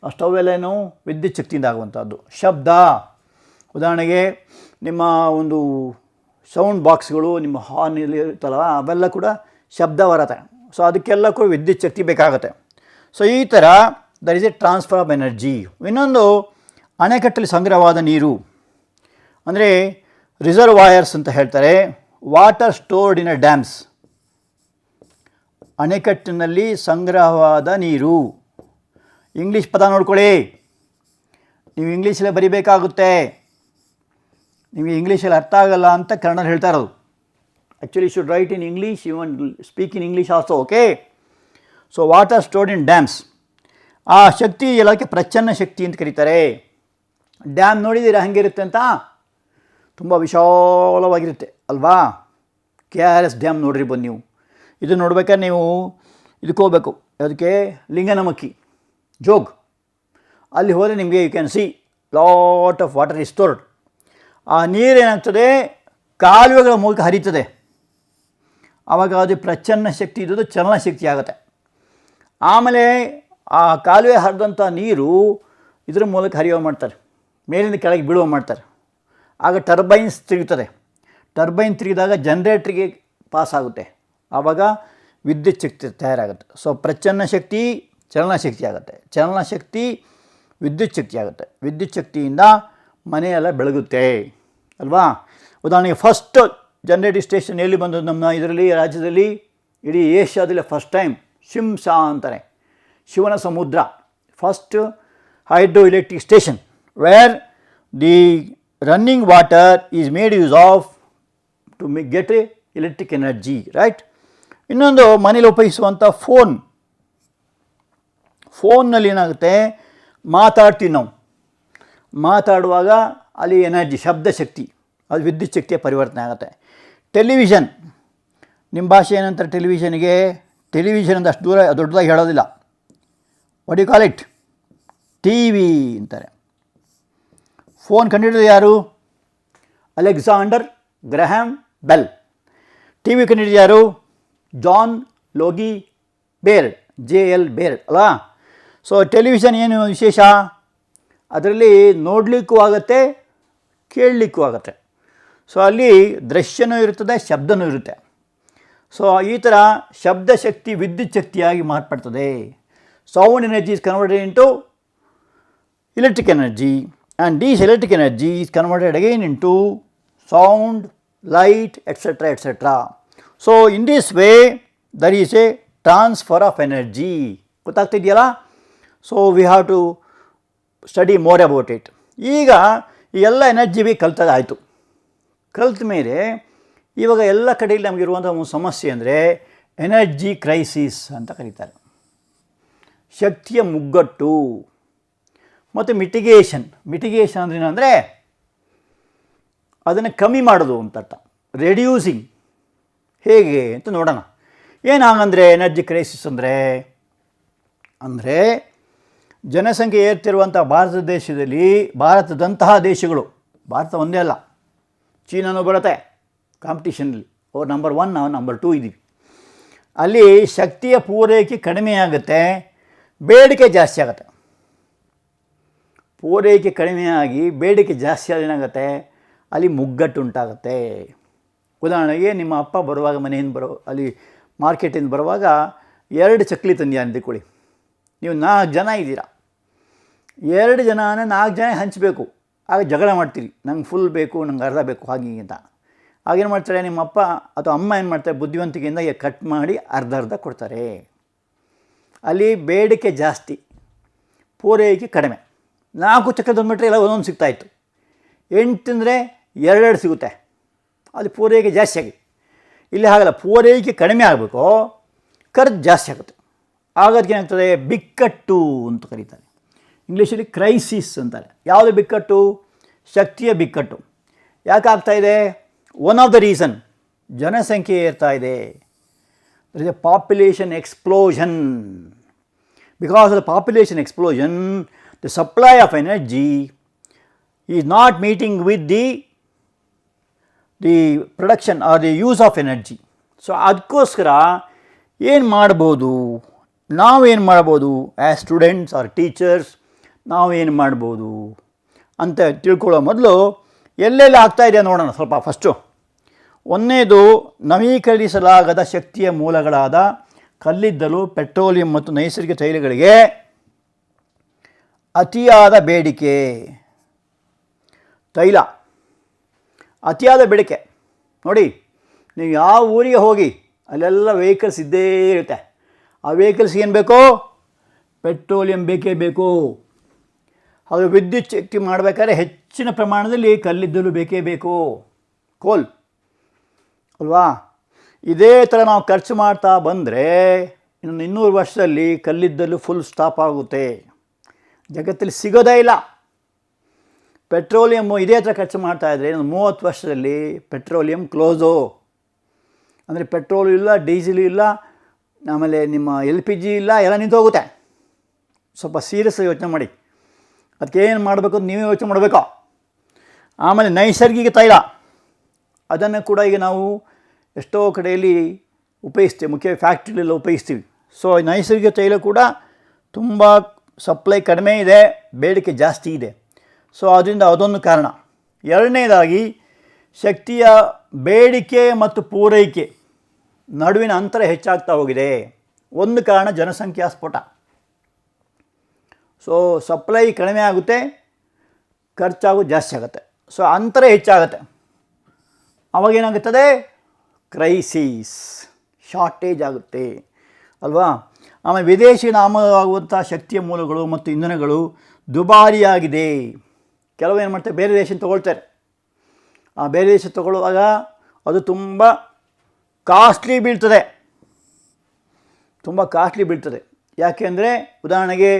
ಆ ಸ್ಟವ್ ಎಲ್ಲೇನು ವಿದ್ಯುತ್ ಶಕ್ತಿಯಿಂದ ಆಗುವಂಥದ್ದು. ಶಬ್ದ, ಉದಾಹರಣೆಗೆ ನಿಮ್ಮ ಒಂದು ಸೌಂಡ್ ಬಾಕ್ಸ್ಗಳು, ನಿಮ್ಮ ಹಾರ್ನಲ್ಲಿ ಇರುತ್ತಲ್ಲ, ಅವೆಲ್ಲ ಕೂಡ ಶಬ್ದ ಬರುತ್ತೆ. ಸೊ ಅದಕ್ಕೆಲ್ಲ ಕೂಡ ವಿದ್ಯುತ್ ಶಕ್ತಿ ಬೇಕಾಗುತ್ತೆ. ಸೊ ಈ ಥರ there is a transfer of energy. ಇನ್ನೊಂದು ಅಣೆಕಟ್ಟಲ್ಲಿ ಸಂಗ್ರಹವಾದ ನೀರು ಅಂದರೆ ರಿಸರ್ವಾಯರ್ಸ್ ಅಂತ ಹೇಳ್ತಾರೆ. Water stored in a dams, ಅಣೆಕಟ್ಟಿನಲ್ಲಿ ಸಂಗ್ರಹವಾದ ನೀರು. ಇಂಗ್ಲೀಷ್ ಪದ ನೋಡ್ಕೊಳ್ಳಿ, ನೀವು ಇಂಗ್ಲೀಷಲ್ಲೇ ಬರಿಬೇಕಾಗುತ್ತೆ, ನಿಮಗೆ ಇಂಗ್ಲೀಷಲ್ಲಿ ಅರ್ಥ ಆಗಲ್ಲ ಅಂತ ಕನ್ನಡ ಹೇಳ್ತಾ ಇರೋದು. Actually should write in English, even speak in English also, okay. So water stored in dams, ಆ ಶಕ್ತಿ ಎಲ್ಲಕ್ಕೆ ಪ್ರಚ್ಛನ್ನ ಶಕ್ತಿ ಅಂತ ಕರೀತಾರೆ. ಡ್ಯಾಮ್ ನೋಡಿದ್ದೀರಾ ಹೇಗಿರುತ್ತೆ ಅಂತ? ತುಂಬ ವಿಶಾಲವಾಗಿರುತ್ತೆ ಅಲ್ವಾ. KRS ಡ್ಯಾಮ್ ನೋಡಿರ್ಬೋದು ನೀವು. ಇದು ನೋಡ್ಬೇಕಾದ್ರೆ ನೀವು ಇದಕ್ಕೆ ಹೋಗ್ಬೇಕು, ಅದಕ್ಕೆ ಲಿಂಗನಮಕ್ಕಿ ಜೋಗ್, ಅಲ್ಲಿ ಹೋದರೆ ನಿಮಗೆ you can see lot of water is stored. ಆ ನೀರೇನಾಗ್ತದೆ, ಕಾಲುವೆಗಳ ಮೂಲಕ ಹರಿತದೆ. ಆವಾಗ ಅದು ಪ್ರಚ್ಛನ್ನ ಶಕ್ತಿ ಇದ್ದದ್ದು ಚಲನ ಶಕ್ತಿ ಆಗುತ್ತೆ. ಆಮೇಲೆ ಆ ಕಾಲುವೆ ಹರಿದಂಥ ನೀರು ಇದರ ಮೂಲಕ ಹರಿಯುವ ಮಾಡ್ತಾರೆ, ಮೇಲಿಂದ ಕೆಳಗೆ ಬೀಳುವ ಮಾಡ್ತಾರೆ. ಆಗ ಟರ್ಬೈನ್ಸ್ ತಿರುಗುತ್ತದೆ, ಟರ್ಬೈನ್ ತಿರುಗಿದಾಗ ಜನ್ರೇಟ್ರಿಗೆ ಪಾಸ್ ಆಗುತ್ತೆ, ಆವಾಗ ವಿದ್ಯುತ್ ಶಕ್ತಿ ತಯಾರಾಗುತ್ತೆ. ಸೊ ಪ್ರಚ್ಛನ್ನ ಶಕ್ತಿ ಚಲನ ಶಕ್ತಿ ಆಗುತ್ತೆ, ಚಲನ ಶಕ್ತಿ ವಿದ್ಯುತ್ ಶಕ್ತಿ ಆಗುತ್ತೆ, ವಿದ್ಯುತ್ ಶಕ್ತಿಯಿಂದ ಮನೆಯೆಲ್ಲ ಬೆಳಗುತ್ತೆ ಅಲ್ವಾ. ಉದಾಹರಣೆಗೆ ಫಸ್ಟ್ ಜನರೇಟಿಂಗ್ ಸ್ಟೇಷನ್ ಎಲ್ಲಿ ಬಂದದ್ದು ನಮ್ಮ ಇದರಲ್ಲಿ ರಾಜ್ಯದಲ್ಲಿ, ಇಡೀ ಏಷ್ಯಾದಲ್ಲಿ ಫಸ್ಟ್ ಟೈಮ್ ಶಿಂಸಾ ಅಂತಾರೆ, Shivanasamudra, first hydroelectric station where the running water is made use of to get electric energy, right. ಇನ್ನೊಂದು ಮನೇಲಿ ಉಪಯೋಗಿಸುವಂಥ ಫೋನ್ನಲ್ಲಿ ಏನಾಗುತ್ತೆ, ಮಾತಾಡ್ತೀವಿ ನಾವು, ಮಾತಾಡುವಾಗ ಅಲ್ಲಿ ಎನರ್ಜಿ ಶಬ್ದ ಶಕ್ತಿ, ಅದು ವಿದ್ಯುತ್ ಶಕ್ತಿಯ ಪರಿವರ್ತನೆ ಆಗುತ್ತೆ. ಟೆಲಿವಿಷನ್, ನಿಮ್ಮ ಭಾಷೆ ಏನಂತಾರೆ ಟೆಲಿವಿಷನ್ಗೆ? ಟೆಲಿವಿಷನ್ ಅಂತ ಅಷ್ಟು ದೂರ ದೊಡ್ಡದಾಗಿ ಹೇಳೋದಿಲ್ಲ, what you call it, T V ಅಂತಾರೆ. ಫೋನ್ ಕಂಡುಹಿಡಿದು ಯಾರು? Alexander Graham Bell. T V ಕಂಡುಹಿಡಿದು ಯಾರು? John Logie Baird, JL Baird ಅಲ್ವಾ. ಸೊ ಟೆಲಿವಿಷನ್ ಏನು ವಿಶೇಷ? ಅದರಲ್ಲಿ ನೋಡಲಿಕ್ಕೂ ಆಗುತ್ತೆ, ಕೇಳಲಿಕ್ಕೂ ಆಗುತ್ತೆ. ಸೊ ಅಲ್ಲಿ ದೃಶ್ಯನೂ ಇರುತ್ತದೆ, ಶಬ್ದನೂ ಇರುತ್ತೆ. ಸೊ ಈ ಥರ ಶಬ್ದ ಶಕ್ತಿ ವಿದ್ಯುತ್ ಶಕ್ತಿಯಾಗಿ ಮಾರ್ಪಡ್ತದೆ. Sound energy is converted into electric energy, and this electric energy is converted again into sound, light, etc., etc. So in this way there is a transfer of energy. ಗೊತ್ತಾಗ್ತಿದೆಯಲ್ಲ? So we have to study more about it. ಈಗ ಈ ಎಲ್ಲ energy B ಕಲ್ತದಾಯಿತು. ಕಲ್ತ ಮೇಲೆ ಇವಾಗ ಎಲ್ಲ ಕಡೆಯಲ್ಲಿ ನಮಗಿರುವಂಥ ಒಂದು ಸಮಸ್ಯೆ ಅಂದರೆ ಎನರ್ಜಿ ಕ್ರೈಸಿಸ್ ಅಂತ ಕರೀತಾರೆ. ಶಕ್ತಿಯ ಮುಗ್ಗಟ್ಟು ಮತ್ತು ಮಿಟಿಗೇಷನ್. ಮಿಟಿಗೇಷನ್ ಅಂದ್ರೆ ಏನಂದರೆ ಅದನ್ನು ಕಮ್ಮಿ ಮಾಡೋದು ಅಂತ ಅರ್ಥ. ರೆಡ್ಯೂಸಿಂಗ್ ಹೇಗೆ ಅಂತ ನೋಡೋಣ. ಏನು ಹಾಗಂದರೆ ಎನರ್ಜಿ ಕ್ರೈಸಿಸ್ ಅಂದರೆ ಜನಸಂಖ್ಯೆ ಏರ್ತಿರುವಂಥ ಭಾರತ ದೇಶದಲ್ಲಿ, ಭಾರತದಂತಹ ದೇಶಗಳು, ಭಾರತ ಒಂದೇ ಅಲ್ಲ, ಚೀನಾನೂ ಬರುತ್ತೆ ಕಾಂಪಿಟೇಷನಲ್ಲಿ, ಅವ್ರು ನಂಬರ್ 1 ನಾವು ನಂಬರ್ 2 ಇದ್ದೀವಿ. ಅಲ್ಲಿ ಶಕ್ತಿಯ ಪೂರೈಕೆ ಕಡಿಮೆ ಆಗುತ್ತೆ, ಬೇಡಿಕೆ ಜಾಸ್ತಿ ಆಗುತ್ತೆ. ಪೂರೈಕೆ ಕಡಿಮೆಯಾಗಿ ಬೇಡಿಕೆ ಜಾಸ್ತಿ ಆದ ಏನಾಗುತ್ತೆ, ಅಲ್ಲಿ ಮುಗ್ಗಟ್ಟು ಉಂಟಾಗುತ್ತೆ. ಉದಾಹರಣೆಗೆ ನಿಮ್ಮ ಅಪ್ಪ ಬರುವಾಗ ಮನೆಯಿಂದ ಅಲ್ಲಿ ಮಾರ್ಕೆಟಿಂದ ಬರುವಾಗ 2 ಚಕ್ಲಿ ತಂದಿಯ ಅಂದ್ಕೊಳ್ಳಿ, ನೀವು 4 ಜನ ಇದ್ದೀರಾ, 2 ಜನನ 4 ಜನ ಹಂಚಬೇಕು. ಆಗ ಜಗಳ ಮಾಡ್ತೀರಿ, ನಂಗೆ ಫುಲ್ ಬೇಕು, ನಂಗೆ ಅರ್ಧ ಬೇಕು, ಹಾಗೆ ಅಂತ. ಆಗೇನು ಮಾಡ್ತಾರೆ, ನಿಮ್ಮ ಅಪ್ಪ ಅಥವಾ ಅಮ್ಮ ಏನು ಮಾಡ್ತಾರೆ, ಬುದ್ಧಿವಂತಿಕೆಯಿಂದ ಕಟ್ ಮಾಡಿ ಅರ್ಧ ಕೊಡ್ತಾರೆ. ಅಲ್ಲಿ ಬೇಡಿಕೆ ಜಾಸ್ತಿ, ಪೂರೈಕೆ ಕಡಿಮೆ. 4 ಚಕ್ರ ತಂದುಬಿಟ್ರೆ ಎಲ್ಲ ಒಂದೊಂದು ಸಿಗ್ತಾಯಿತ್ತು. 8 ತಿಂದರೆ 2 ಸಿಗುತ್ತೆ, ಅಲ್ಲಿ ಪೂರೈಕೆ ಜಾಸ್ತಿ ಆಗಿ. ಇಲ್ಲಿ ಹಾಗಲ್ಲ, ಪೂರೈಕೆ ಕಡಿಮೆ ಆಗಬೇಕು, ಖರ್ಚು ಜಾಸ್ತಿ ಆಗುತ್ತೆ. ಆಗೋದಕ್ಕೆ ಏನಾಗ್ತದೆ, ಬಿಕ್ಕಟ್ಟು ಅಂತ ಕರೀತಾರೆ. ಇಂಗ್ಲೀಷಲ್ಲಿ ಕ್ರೈಸಿಸ್ ಅಂತಾರೆ. ಯಾವುದು ಬಿಕ್ಕಟ್ಟು? ಶಕ್ತಿಯ ಬಿಕ್ಕಟ್ಟು. ಯಾಕೆ ಆಗ್ತಾಯಿದೆ? ಒನ್ ಆಫ್ ದ ರೀಸನ್, ಜನಸಂಖ್ಯೆ ಏರ್ತಾ ಇದೆ. There is a population explosion. Because of the population explosion, the supply of energy is not meeting with the production or the use of energy. So ಅದಕ್ಕೋಸ್ಕರ ಏನು ಮಾಡ್ಬೋದು, ನಾವೇನು ಮಾಡ್ಬೋದು ಆ್ಯಸ್ ಸ್ಟೂಡೆಂಟ್ಸ್ ಆರ್ ಟೀಚರ್ಸ್, ನಾವೇನು ಮಾಡ್ಬೋದು ಅಂತ ತಿಳ್ಕೊಳ್ಳೋ ಮೊದಲು ಎಲ್ಲೆಲ್ಲಿ ಆಗ್ತಾಯಿದೆ ನೋಡೋಣ ಸ್ವಲ್ಪ. ಫಸ್ಟು ಒಂದನೇದು, ನವೀಕರಿಸಲಾಗದ ಶಕ್ತಿಯ ಮೂಲಗಳಾದ ಕಲ್ಲಿದ್ದಲು, ಪೆಟ್ರೋಲಿಯಂ ಮತ್ತು ನೈಸರ್ಗಿಕ ತೈಲಗಳಿಗೆ ಅತಿಯಾದ ಬೇಡಿಕೆ. ತೈಲ ಅತಿಯಾದ ಬೇಡಿಕೆ ನೋಡಿ, ನೀವು ಯಾವ ಊರಿಗೆ ಹೋಗಿ ಅಲ್ಲೆಲ್ಲ ವೆಹಿಕಲ್ಸ್ ಇದ್ದೇ ಇರುತ್ತೆ. ಆ ವೆಹಿಕಲ್ಸ್ಗೆ ಏನು ಬೇಕೋ, ಪೆಟ್ರೋಲಿಯಂ ಬೇಕೇ ಬೇಕು. ಅದು ವಿದ್ಯುತ್ ಶಕ್ತಿ ಮಾಡಬೇಕಾದ್ರೆ ಹೆಚ್ಚಿನ ಪ್ರಮಾಣದಲ್ಲಿ ಕಲ್ಲಿದ್ದಲು ಬೇಕೇ ಬೇಕು, ಕೋಲ್ ಅಲ್ವಾ. ಇದೇ ಥರ ನಾವು ಖರ್ಚು ಮಾಡ್ತಾ ಬಂದರೆ ಇನ್ನೊಂದು 200 ವರ್ಷದಲ್ಲಿ ಕಲ್ಲಿದ್ದಲು ಫುಲ್ ಸ್ಟಾಪ್ ಆಗುತ್ತೆ, ಜಗತ್ತಲ್ಲಿ ಸಿಗೋದೇ ಇಲ್ಲ. ಪೆಟ್ರೋಲಿಯಮ್ಮು ಇದೇ ಥರ ಖರ್ಚು ಮಾಡ್ತಾಯಿದ್ರೆ ಇನ್ನೊಂದು 30 ವರ್ಷದಲ್ಲಿ ಪೆಟ್ರೋಲಿಯಂ ಕ್ಲೋಸು. ಅಂದರೆ ಪೆಟ್ರೋಲು ಇಲ್ಲ, ಡೀಸೆಲು ಇಲ್ಲ, ಆಮೇಲೆ ನಿಮ್ಮ LPG ಇಲ್ಲ, ಎಲ್ಲ ನಿಂತೋಗುತ್ತೆ. ಸ್ವಲ್ಪ ಸೀರಿಯಸ್ ಯೋಚನೆ ಮಾಡಿ, ಅದಕ್ಕೇನು ಮಾಡಬೇಕು ಅಂತ ನೀವೇ ಯೋಚನೆ ಮಾಡಬೇಕು. ಆಮೇಲೆ ನೈಸರ್ಗಿಕ ತೈಲ, ಅದನ್ನು ಕೂಡ ಈಗ ನಾವು ಎಷ್ಟೋ ಕಡೆಯಲ್ಲಿ ಉಪಯೋಗಿಸ್ತೀವಿ, ಮುಖ್ಯ ಫ್ಯಾಕ್ಟ್ರಿಲೆಲ್ಲ ಉಪಯೋಗಿಸ್ತೀವಿ. ಸೊ ನೈಸರ್ಗಿಕ ತೈಲ ಕೂಡ ತುಂಬ ಸಪ್ಲೈ ಕಡಿಮೆ ಇದೆ, ಬೇಡಿಕೆ ಜಾಸ್ತಿ ಇದೆ. ಸೊ ಅದರಿಂದ ಅದೊಂದು ಕಾರಣ. ಎರಡನೇದಾಗಿ, ಶಕ್ತಿಯ ಬೇಡಿಕೆ ಮತ್ತು ಪೂರೈಕೆ ನಡುವಿನ ಅಂತರ ಹೆಚ್ಚಾಗ್ತಾ ಹೋಗಿದೆ. ಒಂದು ಕಾರಣ ಜನಸಂಖ್ಯಾ ಸ್ಫೋಟ. ಸೊ ಸಪ್ಲೈ ಕಡಿಮೆ ಆಗುತ್ತೆ, ಖರ್ಚಾಗೋದು ಜಾಸ್ತಿ ಆಗುತ್ತೆ. ಸೊ ಅಂತರ ಹೆಚ್ಚಾಗುತ್ತೆ. ಅವಾಗೇನಾಗುತ್ತದೆ, ಕ್ರೈಸಿಸ್, ಶಾರ್ಟೇಜ್ ಆಗುತ್ತೆ ಅಲ್ವಾ. ಆಮೇಲೆ ವಿದೇಶಿ ಆಮದಾಗುವಂಥ ಶಕ್ತಿಯ ಮೂಲಗಳು ಮತ್ತು ಇಂಧನಗಳು ದುಬಾರಿಯಾಗಿದೆ. ಕೆಲವು ಏನು ಮಾಡ್ತಾರೆ, ಬೇರೆ ದೇಶ ತೊಗೊಳ್ತಾರೆ. ಆ ಬೇರೆ ದೇಶ ತೊಗೊಳ್ಳುವಾಗ ಅದು ತುಂಬ ಕಾಸ್ಟ್ಲಿ ಬೀಳ್ತದೆ, ತುಂಬ ಕಾಸ್ಟ್ಲಿ ಬೀಳ್ತದೆ. ಯಾಕೆಂದರೆ ಉದಾಹರಣೆಗೆ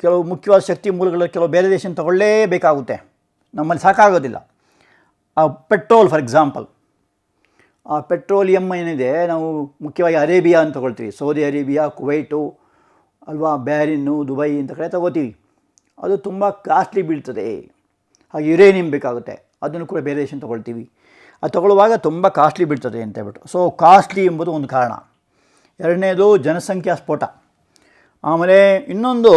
ಕೆಲವು ಮುಖ್ಯವಾದ ಶಕ್ತಿ ಮೂಲಗಳು ಕೆಲವು ಬೇರೆ ದೇಶ ತಗೊಳ್ಳೇಬೇಕಾಗುತ್ತೆ, ನಮ್ಮಲ್ಲಿ ಸಾಕಾಗೋದಿಲ್ಲ. ಪೆಟ್ರೋಲ್ ಫಾರ್ ಎಕ್ಸಾಂಪಲ್, ಆ ಪೆಟ್ರೋಲಿಯಂ ಏನಿದೆ, ನಾವು ಮುಖ್ಯವಾಗಿ ಅರೇಬಿಯಾ ಅಂತ ತೊಗೊಳ್ತೀವಿ, ಸೌದಿ ಅರೇಬಿಯಾ, ಕುವೈಟು ಅಲ್ವಾ, ಬ್ಯಾರಿನ್ನು, ದುಬೈ ಇಂಥ ಕಡೆ ತೊಗೋತೀವಿ. ಅದು ತುಂಬ ಕಾಸ್ಟ್ಲಿ ಬೀಳ್ತದೆ. ಹಾಗೆ ಯುರೇನಿಯಂ ಬೇಕಾಗುತ್ತೆ, ಅದನ್ನು ಕೂಡ ಬೇರೆ ದೇಶ ತೊಗೊಳ್ತೀವಿ. ಅದು ತೊಗೊಳ್ಳುವಾಗ ತುಂಬ ಕಾಸ್ಟ್ಲಿ ಬೀಳ್ತದೆ ಅಂತ ಹೇಳ್ಬಿಟ್ಟು. ಸೊ ಕಾಸ್ಟ್ಲಿ ಎಂಬುದು ಒಂದು ಕಾರಣ. ಎರಡನೇದು ಜನಸಂಖ್ಯಾ ಸ್ಫೋಟ. ಆಮೇಲೆ ಇನ್ನೊಂದು,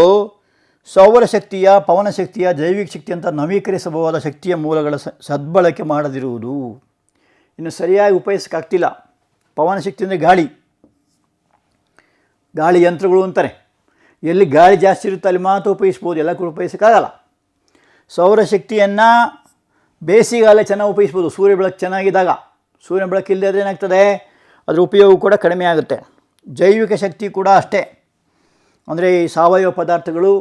ಸೌರಶಕ್ತಿಯ, ಪವನಶಕ್ತಿಯ, ಜೈವಿಕ ಶಕ್ತಿ ಅಂತ ನವೀಕರಿಸಬಹುದಾದ ಶಕ್ತಿಯ ಮೂಲಗಳ ಸದ್ಬಳಕೆ ಮಾಡದಿರುವುದು. ಇನ್ನು ಸರಿಯಾಗಿ ಉಪಯೋಗಿಸೋಕ್ಕಾಗ್ತಿಲ್ಲ. ಪವನಶಕ್ತಿ ಅಂದರೆ ಗಾಳಿ ಯಂತ್ರಗಳು ಅಂತಾರೆ. ಎಲ್ಲಿ ಗಾಳಿ ಜಾಸ್ತಿ ಇರುತ್ತೆ ಅಲ್ಲಿ ಮಾತ್ರ ಉಪಯೋಗಿಸ್ಬೋದು, ಎಲ್ಲ ಕೂಡ ಉಪಯೋಗಿಸೋಕ್ಕಾಗಲ್ಲ. ಸೌರಶಕ್ತಿಯನ್ನು ಬೇಸಿಗೆಗಾಲ ಚೆನ್ನಾಗಿ ಉಪಯೋಗಿಸ್ಬೋದು, ಸೂರ್ಯ ಬೆಳಕು ಚೆನ್ನಾಗಿದ್ದಾಗ. ಸೂರ್ಯ ಬೆಳಕು ಇಲ್ಲದೆ ಆದರೆ ಏನಾಗ್ತದೆ, ಅದರ ಉಪಯೋಗ ಕೂಡ ಕಡಿಮೆ ಆಗುತ್ತೆ. ಜೈವಿಕ ಶಕ್ತಿ ಕೂಡ ಅಷ್ಟೇ. ಅಂದರೆ ಈ ಸಾವಯವ ಪದಾರ್ಥಗಳು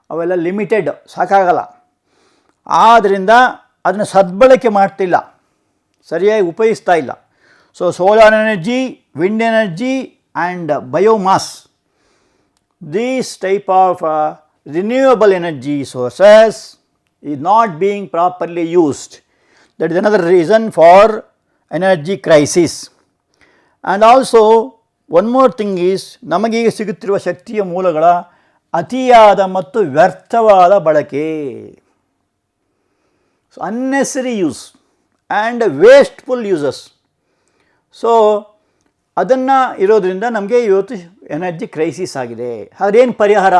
ಅವೆಲ್ಲ ಲಿಮಿಟೆಡ್, ಸಾಕಾಗಲ್ಲ. ಆದ್ದರಿಂದ ಅದನ್ನು ಸದ್ಬಳಕೆ ಮಾಡ್ತಿಲ್ಲ, ಸರಿಯಾಗಿ ಉಪಯೋಗಿಸ್ತಾ ಇಲ್ಲ. So solar energy, wind energy and biomass, these type of renewable energy sources is not being properly used. That is another reason for energy crisis. And also one more thing is, ನಮಗೀಗ ಸಿಗುತ್ತಿರುವ ಶಕ್ತಿಯ ಮೂಲಗಳ ಅತಿಯಾದ ಮತ್ತು ವ್ಯರ್ಥವಾದ ಬಳಕೆ. So unnecessary use and wasteful uses. So ಅದನ್ನು ಇರೋದರಿಂದ ನಮಗೆ ಇವತ್ತು ಎನರ್ಜಿ ಕ್ರೈಸಿಸ್ ಆಗಿದೆ. ಅದೇನು ಪರಿಹಾರ?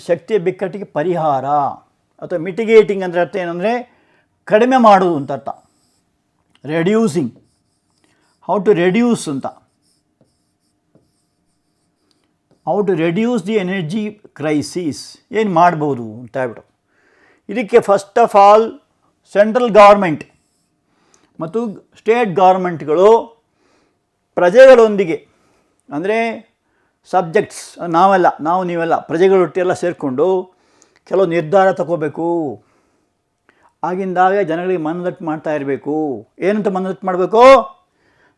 ಶಕ್ತಿಯ ಬಿಕ್ಕಟ್ಟಿಗೆ ಪರಿಹಾರ ಅಥವಾ ಮಿಟಿಗೇಟಿಂಗ್ ಅಂದರೆ ಅರ್ಥ ಏನಂದರೆ ಕಡಿಮೆ ಮಾಡೋದು ಅಂತ ಅರ್ಥ. ರೆಡ್ಯೂಸಿಂಗ್, ಹೌ ಟು ರೆಡ್ಯೂಸ್ ಅಂತ. How to reduce the energy crisis, ಏನು ಮಾಡ್ಬೋದು ಅಂತ ಹೇಳ್ಬಿಟ್ಟು. ಇದಕ್ಕೆ first of all central government ಮತ್ತು ಸ್ಟೇಟ್ ಗೌರ್ಮೆಂಟ್ಗಳು ಪ್ರಜೆಗಳೊಂದಿಗೆ, ಅಂದರೆ ಸಬ್ಜೆಕ್ಟ್ಸ್ ನಾವು ನೀವೆಲ್ಲ ಪ್ರಜೆಗಳೊಟ್ಟೆಲ್ಲ ಸೇರಿಕೊಂಡು ಕೆಲವು ನಿರ್ಧಾರ ತಗೋಬೇಕು. ಆಗಿಂದಾಗ ಜನಗಳಿಗೆ ಮನದಟ್ಟು ಮಾಡ್ತಾ ಇರಬೇಕು. ಏನಂತ ಮನದಟ್ಟು ಮಾಡಬೇಕು?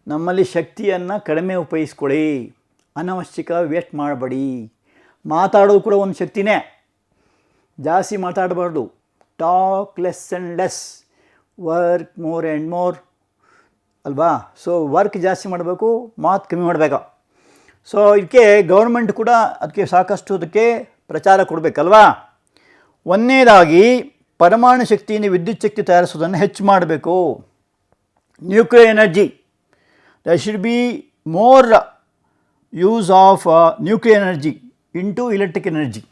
ನಮ್ಮಲ್ಲಿ ಶಕ್ತಿಯನ್ನು ಕಡಿಮೆ ಉಪಯೋಗಿಸ್ಕೊಳ್ಳಿ, ಅನವಶ್ಯಕ ವೇಸ್ಟ್ ಮಾಡಬೇಡಿ. ಮಾತಾಡೋದು ಕೂಡ ಒಂದು ಶಕ್ತಿನೇ. ಜಾಸ್ತಿ ಮಾತಾಡಬಾರ್ದು. Talk less and less, work more and more ಅಲ್ವಾ? ಸೊ ವರ್ಕ್ ಜಾಸ್ತಿ ಮಾಡಬೇಕು, ಮಾತು ಕಮ್ಮಿ ಮಾಡಬೇಕು. ಸೊ ಇದಕ್ಕೆ ಗೌರ್ಮೆಂಟ್ ಕೂಡ ಅದಕ್ಕೆ ಸಾಕಷ್ಟು ಅದಕ್ಕೆ ಪ್ರಚಾರ ಕೊಡಬೇಕಲ್ವಾ. ಒಂದನೇದಾಗಿ ಪರಮಾಣು ಶಕ್ತಿಯಿಂದ ವಿದ್ಯುತ್ ಶಕ್ತಿ ತಯಾರಿಸೋದನ್ನು ಹೆಚ್ಚು ಮಾಡಬೇಕು. Nuclear energy, there should be more use of nuclear energy into electric energy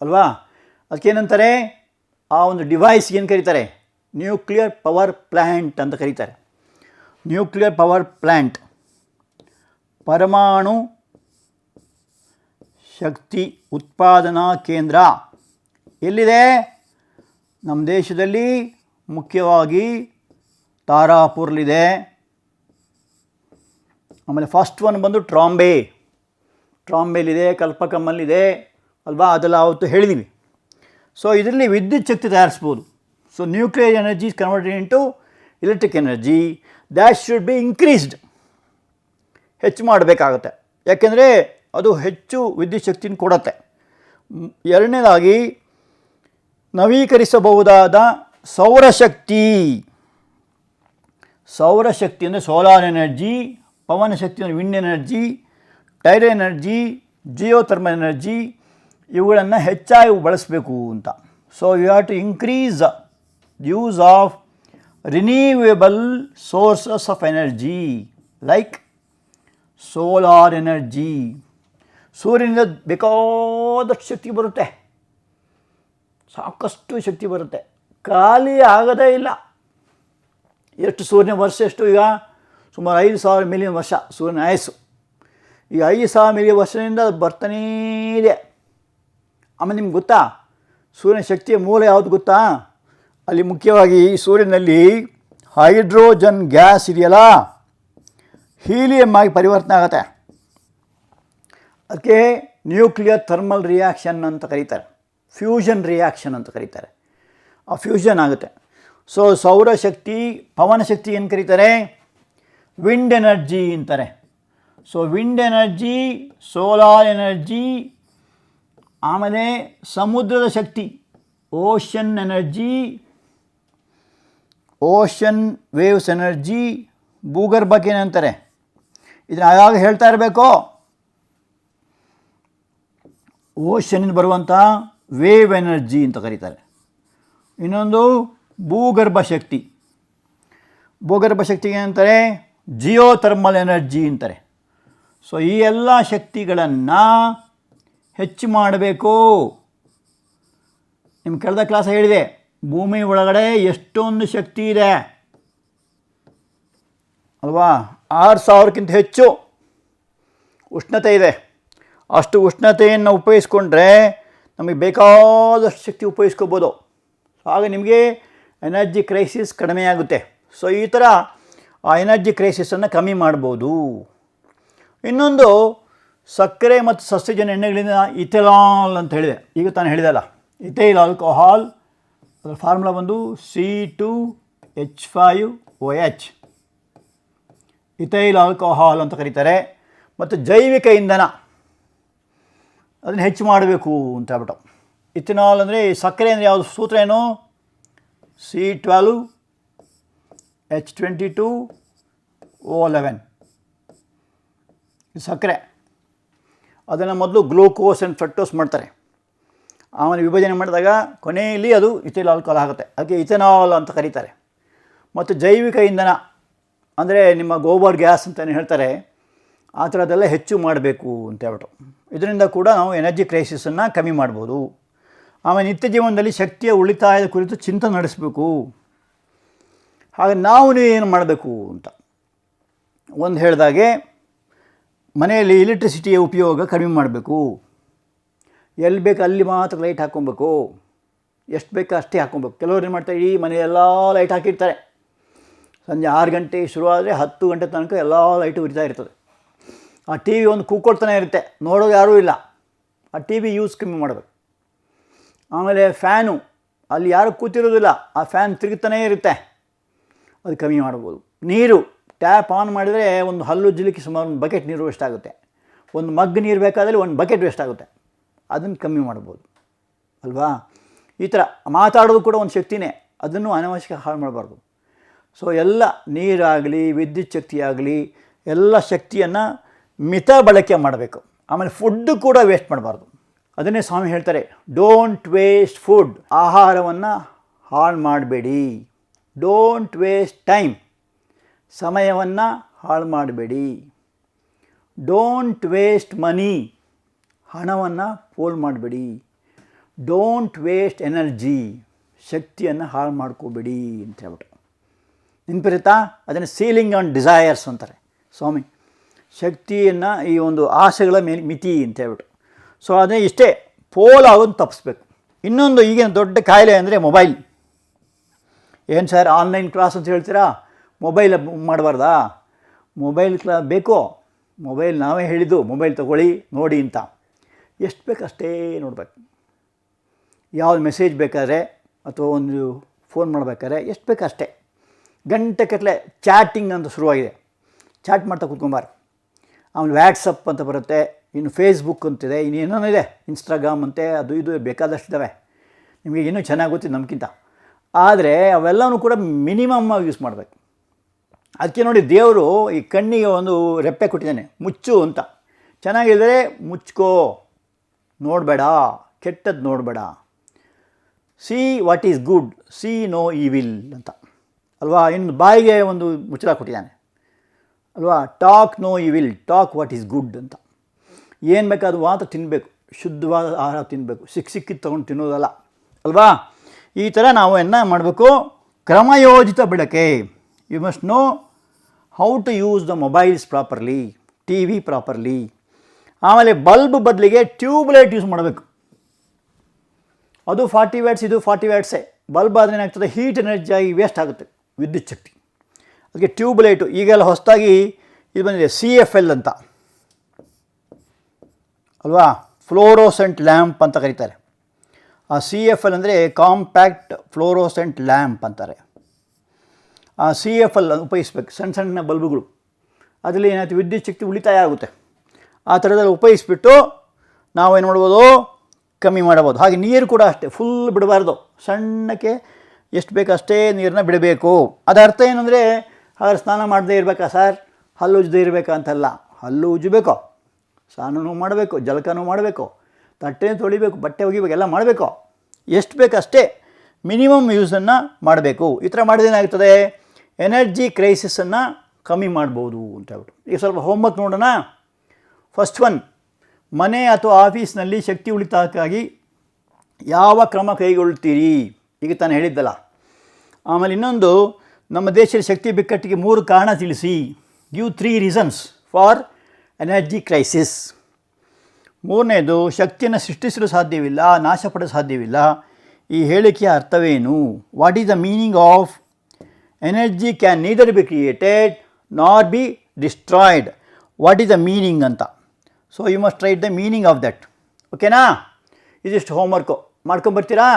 ಅಲ್ವಾ. ಅದಕ್ಕೇನಂತಾರೆ, ಆ ಒಂದು ಡಿವೈಸ್ ಏನು ಕರೀತಾರೆ? ನ್ಯೂಕ್ಲಿಯರ್ ಪವರ್ ಪ್ಲ್ಯಾಂಟ್ ಅಂತ ಕರೀತಾರೆ. ನ್ಯೂಕ್ಲಿಯರ್ ಪವರ್ ಪ್ಲ್ಯಾಂಟ್, ಪರಮಾಣು ಶಕ್ತಿ ಉತ್ಪಾದನಾ ಕೇಂದ್ರ ಎಲ್ಲಿದೆ? ನಮ್ಮ ದೇಶದಲ್ಲಿ ಮುಖ್ಯವಾಗಿ ತಾರಾಪುರ್ಲಿದೆ. ಆಮೇಲೆ ಫಸ್ಟ್ ಒನ್ ಬಂದು ಟ್ರಾಂಬೇಲಿದೆ, ಕಲ್ಪಕಮ್ಮಲ್ಲಿದೆ ಅಲ್ವಾ. ಅದೆಲ್ಲ ಅವತ್ತು ಹೇಳಿದ್ದೀವಿ. ಸೊ ಇದರಲ್ಲಿ ವಿದ್ಯುತ್ ಶಕ್ತಿ ತಯಾರಿಸ್ಬೋದು. So nuclear energy is converted into electric energy. That should be increased, ಹೆಚ್ಚು ಮಾಡಬೇಕಾಗತ್ತೆ. ಯಾಕೆಂದರೆ ಅದು ಹೆಚ್ಚು ವಿದ್ಯುತ್ ಶಕ್ತಿನ ಕೊಡುತ್ತೆ. ಎರಡನೇದಾಗಿ ನವೀಕರಿಸಬಹುದಾದ ಸೌರಶಕ್ತಿ ಅಂದರೆ ಸೋಲಾರ್ ಎನರ್ಜಿ, ಪವನ ಶಕ್ತಿ ಅಂದರೆ wind energy, tyre energy, geothermal energy, ಇವುಗಳನ್ನು ಹೆಚ್ಚಾಗಿ ಬಳಸಬೇಕು ಅಂತ. So you have to increase use of renewable sources of energy like solar energy. ಸೂರ್ಯನಿಂದ ಬೇಕಾದಷ್ಟು ಶಕ್ತಿ ಬರುತ್ತೆ, ಸಾಕಷ್ಟು ಶಕ್ತಿ ಬರುತ್ತೆ, ಖಾಲಿ ಆಗೋದೇ ಇಲ್ಲ. ಎಷ್ಟು ಸೂರ್ಯನ ವರ್ಷ ಎಷ್ಟು? ಈಗ ಸುಮಾರು 5,000 ಮಿಲಿಯನ್ ವರ್ಷ ಸೂರ್ಯನ ಆಯಸ್ಸು. ಈಗ 5,000 ಮಿಲಿಯನ್ ವರ್ಷದಿಂದ ಅದು ಬರ್ತಾನೇ ಇದೆ. ಆಮೇಲೆ ನಿಮ್ಗೆ ಗೊತ್ತಾ ಸೂರ್ಯನ ಶಕ್ತಿಯ ಮೂಲ ಯಾವುದು ಗೊತ್ತಾ? ಅಲ್ಲಿ ಮುಖ್ಯವಾಗಿ ಸೂರ್ಯನಲ್ಲಿ ಹೈಡ್ರೋಜನ್ ಗ್ಯಾಸ್ ಇದೆಯಲ್ಲ, ಹೀಲಿಯಮ್ ಆಗಿ ಪರಿವರ್ತನೆ ಆಗುತ್ತೆ. ಅದಕ್ಕೆ ನ್ಯೂಕ್ಲಿಯರ್ ಥರ್ಮಲ್ ರಿಯಾಕ್ಷನ್ ಅಂತ ಕರೀತಾರೆ, ಫ್ಯೂಷನ್ ರಿಯಾಕ್ಷನ್ ಅಂತ ಕರೀತಾರೆ. ಆ ಫ್ಯೂಷನ್ ಆಗುತ್ತೆ. ಸೊ ಸೌರಶಕ್ತಿ, ಪವನ ಶಕ್ತಿ ಏನು ಕರೀತಾರೆ? ವಿಂಡ್ ಎನರ್ಜಿ ಅಂತಾರೆ. So wind energy, solar energy, ಆಮೇಲೆ ಸಮುದ್ರದ ಶಕ್ತಿ ocean energy, ocean waves energy, ಭೂಗರ್ಭಕ್ಕೆ ಏನಂತಾರೆ? ಇದನ್ನು ಆಗಾಗ ಹೇಳ್ತಾ ಇರಬೇಕು. ಓಷನ್ನಿಂದ ಬರುವಂಥ ವೇವ್ ಎನರ್ಜಿ ಅಂತ ಕರೀತಾರೆ. ಇನ್ನೊಂದು ಭೂಗರ್ಭ ಶಕ್ತಿ. ಭೂಗರ್ಭ ಶಕ್ತಿಗೆ ಏನಂತಾರೆ? ಜಿಯೋಥರ್ಮಲ್ ಎನರ್ಜಿ ಅಂತಾರೆ. ಸೊ ಈ ಎಲ್ಲ ಶಕ್ತಿಗಳನ್ನು ಹೆಚ್ಚು ಮಾಡಬೇಕು. ನಿಮ್ಗೆ ಕಳೆದ ಕ್ಲಾಸ್ ಹೇಳಿದೆ, ಭೂಮಿ ಒಳಗಡೆ ಎಷ್ಟೊಂದು ಶಕ್ತಿ ಇದೆ ಅಲ್ವಾ? 6,000ಕ್ಕಿಂತ ಹೆಚ್ಚು ಉಷ್ಣತೆ ಇದೆ. ಅಷ್ಟು ಉಷ್ಣತೆಯನ್ನು ಉಪಯೋಗಿಸ್ಕೊಂಡ್ರೆ ನಮಗೆ ಬೇಕಾದಷ್ಟು ಶಕ್ತಿ ಉಪಯೋಗಿಸ್ಕೋಬೋದು. ಆಗ ನಿಮಗೆ ಎನರ್ಜಿ ಕ್ರೈಸಿಸ್ ಕಡಿಮೆ ಆಗುತ್ತೆ. ಸೊ ಈ ಥರ ಆ ಎನರ್ಜಿ ಕ್ರೈಸಿಸನ್ನು ಕಮ್ಮಿ ಮಾಡ್ಬೋದು. ಇನ್ನೊಂದು ಸಕ್ಕರೆ ಮತ್ತು ಸಸ್ಯಜನ್ಯ ಎಣ್ಣೆಗಳಿಂದ ಇಥೆನಾಲ್ ಅಂತ ಹೇಳಿದೆ, ಈಗ ತಾನು ಹೇಳಿದಲ್ಲ, ಇಥೈಲ್ ಆಲ್ಕೋಹಾಲ್. ಅದರ ಫಾರ್ಮುಲಾ ಬಂದು C2H5OH, ಇಥೈಲ್ ಆಲ್ಕೋಹಾಲ್ ಅಂತ ಕರೀತಾರೆ. ಮತ್ತು ಜೈವಿಕ ಇಂಧನ ಅದನ್ನು ಹೆಚ್ಚು ಮಾಡಬೇಕು ಅಂತ ಹೇಳ್ಬಿಟ್ಟು. ಇಥೆನಾಲ್ ಅಂದರೆ ಸಕ್ಕರೆ ಅಂದರೆ ಯಾವುದು? ಸೂತ್ರ ಏನು? C12H22O11 ಸಕ್ಕರೆ. ಅದನ್ನು ಮೊದಲು ಗ್ಲೂಕೋಸ್ ಆ್ಯಂಡ್ ಫ್ರಕ್ಟೋಸ್ ಮಾಡ್ತಾರೆ. ಆಮೇಲೆ ವಿಭಜನೆ ಮಾಡಿದಾಗ ಕೊನೆಯಲ್ಲಿ ಅದು ಇಥೈಲ್ ಆಲ್ಕೋಹಾಲ್ ಆಗುತ್ತೆ. ಅದಕ್ಕೆ ಇಥೆನಾಲ್ ಅಂತ ಕರೀತಾರೆ. ಮತ್ತು ಜೈವಿಕ ಇಂಧನ ಅಂದರೆ ನಿಮ್ಮ ಗೋಬರ್ ಗ್ಯಾಸ್ ಅಂತಲೇ ಹೇಳ್ತಾರೆ. ಆ ಥರದ್ದೆಲ್ಲ ಹೆಚ್ಚು ಮಾಡಬೇಕು ಅಂತ ಹೇಳ್ಬಿಟ್ಟು. ಇದರಿಂದ ಕೂಡ ನಾವು ಎನರ್ಜಿ ಕ್ರೈಸಿಸನ್ನು ಕಮ್ಮಿ ಮಾಡ್ಬೋದು. ಆಮೇಲೆ ನಿತ್ಯ ಜೀವನದಲ್ಲಿ ಶಕ್ತಿಯ ಉಳಿತಾಯದ ಕುರಿತು ಚಿಂತನೆ ನಡೆಸಬೇಕು. ಹಾಗೆ ನಾವು ಏನು ಮಾಡಬೇಕು ಅಂತ ಒಂದು ಹೇಳಿದಾಗೆ, ಮನೆಯಲ್ಲಿ ಎಲೆಕ್ಟ್ರಿಸಿಟಿಯ ಉಪಯೋಗ ಕಡಿಮೆ ಮಾಡಬೇಕು. ಎಲ್ಲಿ ಬೇಕು ಅಲ್ಲಿ ಮಾತ್ರ ಲೈಟ್ ಹಾಕ್ಕೊಬೇಕು, ಎಷ್ಟು ಬೇಕೋ ಅಷ್ಟೇ ಹಾಕ್ಕೊಬೇಕು. ಕೆಲವರು ಏನು ಮಾಡ್ತಾರೆ, ಈ ಮನೆಯೆಲ್ಲ ಲೈಟ್ ಹಾಕಿರ್ತಾರೆ. ಸಂಜೆ 6 ಗಂಟೆ ಶುರುವಾದರೆ 10 ಗಂಟೆ ತನಕ ಎಲ್ಲ ಲೈಟು ಉರಿತಾ ಇರ್ತದೆ. ಆ ಟಿ ವಿ ಒಂದು ಕೂಕ್ಕೊಳ್ತಾನೆ ಇರುತ್ತೆ, ನೋಡೋದು ಯಾರೂ ಇಲ್ಲ. ಆ ಟಿ ವಿ ಯೂಸ್ ಕಮ್ಮಿ ಮಾಡಬೇಕು. ಆಮೇಲೆ ಫ್ಯಾನು, ಅಲ್ಲಿ ಯಾರೂ ಕೂತಿರೋದಿಲ್ಲ, ಆ ಫ್ಯಾನ್ ತಿರುಗುತ್ತಾನೇ ಇರುತ್ತೆ, ಅದು ಕಮ್ಮಿ ಮಾಡ್ಬೋದು. ನೀರು ಟ್ಯಾಪ್ ಆನ್ ಮಾಡಿದರೆ ಒಂದು ಹಲ್ಲುಜ್ಜಲಿಕ್ಕೆ ಸುಮಾರು ಒಂದು ಬಕೆಟ್ ನೀರು ವೇಸ್ಟ್ ಆಗುತ್ತೆ. ಒಂದು ಮಗ್ ನೀರು ಬೇಕಾದರೆ ಒಂದು ಬಕೆಟ್ ವೇಸ್ಟ್ ಆಗುತ್ತೆ, ಅದನ್ನು ಕಮ್ಮಿ ಮಾಡ್ಬೋದು ಅಲ್ವಾ. ಈ ಥರ ಮಾತಾಡೋದು ಕೂಡ ಒಂದು ಶಕ್ತಿನೇ, ಅದನ್ನು ಅನಾವಶ್ಯಕ ಹಾಳು ಮಾಡಬಾರ್ದು. ಸೊ ಎಲ್ಲ ನೀರಾಗಲಿ ವಿದ್ಯುತ್ ಶಕ್ತಿಯಾಗಲಿ ಎಲ್ಲ ಶಕ್ತಿಯನ್ನು ಮಿತ ಬಳಕೆ ಮಾಡಬೇಕು. ಆಮೇಲೆ ಫುಡ್ಡು ಕೂಡ ವೇಸ್ಟ್ ಮಾಡಬಾರ್ದು. ಅದನ್ನೇ ಸ್ವಾಮಿ ಹೇಳ್ತಾರೆ, ಡೋಂಟ್ ವೇಸ್ಟ್ ಫುಡ್. ಆಹಾರವನ್ನು ಹಾಳು ಮಾಡಬೇಡಿ. Don't waste time. ಸಮಯವನ್ನು ಹಾಳು ಮಾಡಬೇಡಿ. Don't waste money. ಹಣವನ್ನು ಪೋಲ್ ಮಾಡಬೇಡಿ. Don't waste energy. ಶಕ್ತಿಯನ್ನು ಹಾಳು ಮಾಡ್ಕೋಬೇಡಿ ಅಂತ ಹೇಳ್ಬಿಟ್ಟು ನೆನಪಿರುತ್ತಾ. ಅದನ್ನು ಸೀಲಿಂಗ್ ಆನ್ ಡಿಸೈರ್ಸ್ ಅಂತಾರೆ ಸ್ವಾಮಿ. ಶಕ್ತಿಯನ್ನು ಈ ಒಂದು ಆಸೆಗಳ ಮೇಲೆ ಮಿತಿ ಅಂತ ಹೇಳ್ಬಿಟ್ಟು. ಸೊ ಅದೇ ಇಷ್ಟೇ, ಪೋಲ್ ಆಗೋದು ತಪ್ಪಿಸ್ಬೇಕು. ಇನ್ನೊಂದು ಈಗಿನ ದೊಡ್ಡ ಕಾಯಿಲೆ ಅಂದರೆ ಮೊಬೈಲ್. ಏನು ಸರ್ ಆನ್ಲೈನ್ ಕ್ಲಾಸ್ ಅಂತ ಹೇಳ್ತೀರಾ, ಮೊಬೈಲ್ ಮಾಡಬಾರ್ದಾ? ಮೊಬೈಲ್ ಬೇಕೋ? ಮೊಬೈಲ್ ನಾವೇ ಹೇಳಿದ್ದು ಮೊಬೈಲ್ ತೊಗೊಳ್ಳಿ ನೋಡಿ ಅಂತ. ಎಷ್ಟು ಬೇಕು ಅಷ್ಟೇ ನೋಡಬೇಕು. ಯಾವ್ದು ಮೆಸೇಜ್ ಬೇಕಾದ್ರೆ ಅಥವಾ ಒಂದು ಫೋನ್ ಮಾಡಬೇಕಾದ್ರೆ ಎಷ್ಟು ಬೇಕು ಅಷ್ಟೇ. ಗಂಟೆಗಟ್ಟಲೆ ಚಾಟಿಂಗ್ ಅಂತ ಶುರುವಾಗಿದೆ, ಚಾಟ್ ಮಾಡ್ತಾ ಕೂತ್ಕೊಂಬಾರ್ದು. ಆಮೇಲೆ ವ್ಯಾಟ್ಸಪ್ ಅಂತ ಬರುತ್ತೆ, ಇನ್ನು ಫೇಸ್ಬುಕ್ ಅಂತಿದೆ, ಇನ್ನೇನೋ ಇದೆ, ಇನ್ಸ್ಟಾಗ್ರಾಮ್ ಅಂತೆ, ಅದು ಇದು ಬೇಕಾದಷ್ಟಿದ್ದಾವೆ. ನಿಮಗೆ ಇನ್ನೂ ಚೆನ್ನಾಗಿ ಗೊತ್ತಿದೆ ನಮಗಿಂತ. ಆದರೆ ಅವೆಲ್ಲವೂ ಕೂಡ ಮಿನಿಮಮ್ ಯೂಸ್ ಮಾಡಬೇಕು. ಅದಕ್ಕೆ ನೋಡಿ ದೇವರು ಈ ಕಣ್ಣಿಗೆ ಒಂದು ರೆಪ್ಪೆ ಕೊಟ್ಟಿದ್ದಾನೆ, ಮುಚ್ಚು ಅಂತ. ಚೆನ್ನಾಗಿದ್ದರೆ ಮುಚ್ಕೋ, ನೋಡಬೇಡ, ಕೆಟ್ಟದ್ದು ನೋಡಬೇಡ. See what is good, see no evil ಅಂತ ಅಲ್ವಾ. ಇನ್ನು ಬಾಯಿಗೆ ಒಂದು ಮುಚ್ಚಳ ಕೊಟ್ಟಿದ್ದಾನೆ ಅಲ್ವಾ, talk no evil, talk what is good ಅಂತ. ಏನು ಬೇಕಾದ ಮಾತ್ರ ತಿನ್ನಬೇಕು, ಶುದ್ಧವಾದ ಆಹಾರ ತಿನ್ನಬೇಕು, ಸಿಕ್ಕಿದ್ದು ತೊಗೊಂಡು ತಿನ್ನೋದಲ್ಲ ಅಲ್ವಾ. ಈ ಥರ ನಾವು ಏನು ಮಾಡಬೇಕು, ಕ್ರಮಯೋಜಿತ ಬಳಕೆ. You must know how to use the mobiles properly, T V properly. ಆಮೇಲೆ ಬಲ್ಬ್ ಬದಲಿಗೆ ಟ್ಯೂಬ್ಲೈಟ್ ಯೂಸ್ ಮಾಡಬೇಕು. ಅದು 40 ವ್ಯಾಟ್ಸ್, ಇದು 40 ವ್ಯಾಟ್ಸೇ. ಬಲ್ಬ್ ಆದರೆ ಏನಾಗ್ತದೆ, ಹೀಟ್ ಎನರ್ಜಿ ಆಗಿ ವೇಸ್ಟ್ ಆಗುತ್ತೆ ವಿದ್ಯುತ್ ಶಕ್ತಿ. ಅದಕ್ಕೆ ಟ್ಯೂಬ್ಲೈಟು ಈಗೆಲ್ಲ ಹೊಸದಾಗಿ ಇದು ಬಂದಿದೆ, CFL ಅಂತ ಅಲ್ವಾ, ಫ್ಲೋರೋಸೆಂಟ್ ಲ್ಯಾಂಪ್ ಅಂತ ಕರೀತಾರೆ. ಆ CFL ಅಂದರೆ ಕಾಂಪ್ಯಾಕ್ಟ್ ಫ್ಲೋರೋಸೆಂಟ್ ಲ್ಯಾಂಪ್ ಅಂತಾರೆ. ಆ CFL ಉಪಯೋಗಿಸ್ಬೇಕು, ಸಣ್ಣ ಸಣ್ಣ ಬಲ್ಬುಗಳು. ಅದರಲ್ಲಿ ಏನಾಯ್ತು, ವಿದ್ಯುತ್ ಶಕ್ತಿ ಉಳಿತಾಯ ಆಗುತ್ತೆ. ಆ ಥರದಲ್ಲಿ ಉಪಯೋಗಿಸ್ಬಿಟ್ಟು ನಾವೇನು ಮಾಡ್ಬೋದು, ಕಮ್ಮಿ ಮಾಡಬಹುದು. ಹಾಗೆ ನೀರು ಕೂಡ ಅಷ್ಟೇ, ಫುಲ್ ಬಿಡಬಾರ್ದು, ಸಣ್ಣಕ್ಕೆ ಎಷ್ಟು ಬೇಕು ಅಷ್ಟೇ ನೀರನ್ನ ಬಿಡಬೇಕು. ಅದರ ಅರ್ಥ ಏನಂದರೆ, ಹಾಗಾದ್ರೆ ಸ್ನಾನ ಮಾಡದೇ ಇರಬೇಕಾ ಸರ್, ಹಲ್ಲು ಉಜ್ಜದೇ ಇರಬೇಕಾ ಅಂತಲ್ಲ. ಹಲ್ಲು ಉಜ್ಜಬೇಕು, ಸ್ನಾನನೂ ಮಾಡಬೇಕು, ಜಳಕನೂ ಮಾಡಬೇಕು, ತಟ್ಟೆ ತೊಳಿಬೇಕು, ಬಟ್ಟೆ ಒಗಿಬೇಕು, ಎಲ್ಲ ಮಾಡಬೇಕು. ಎಷ್ಟು ಬೇಕು ಅಷ್ಟೇ ಮಿನಿಮಮ್ ಯೂಸನ್ನು ಮಾಡಬೇಕು. ಈ ಥರ ಮಾಡಿದೇನಾಗ್ತದೆ, ಎನರ್ಜಿ ಕ್ರೈಸಿಸನ್ನು ಕಮ್ಮಿ ಮಾಡ್ಬೋದು ಅಂತ ಹೇಳ್ಬಿಟ್ಟು. ಈಗ ಸ್ವಲ್ಪ ಹೋಮ್ವರ್ಕ್ ನೋಡೋಣ. ಫಸ್ಟ್ ಒನ್, ಮನೆ ಅಥವಾ ಆಫೀಸ್ನಲ್ಲಿ ಶಕ್ತಿ ಉಳಿತಾಯಕ್ಕಾಗಿ ಯಾವ ಕ್ರಮ ಕೈಗೊಳ್ತೀರಿ, ಈಗ ತಾನು ಹೇಳಿದ್ದಲ್ಲ. ಆಮೇಲೆ ಇನ್ನೊಂದು, ನಮ್ಮ ದೇಶದ ಶಕ್ತಿ ಬಿಕ್ಕಟ್ಟಿಗೆ 3 ಕಾರಣ ತಿಳಿಸಿ. Give 3 reasons for energy crisis. ಮೂರನೇದು, ಶಕ್ತಿಯನ್ನು ಸೃಷ್ಟಿಸಲು ಸಾಧ್ಯವಿಲ್ಲ, ನಾಶಪಡಲು ಸಾಧ್ಯವಿಲ್ಲ. ಈ ಹೇಳಿಕೆಯ ಅರ್ಥವೇನು? What is the meaning of energy can neither be created nor be destroyed. What is the meaning ಅಂತ. So you must write the meaning of that. ಓಕೆನಾ? ಇದಿಷ್ಟು ಹೋಮ್ವರ್ಕು ಮಾಡ್ಕೊಂಬರ್ತೀರಾ?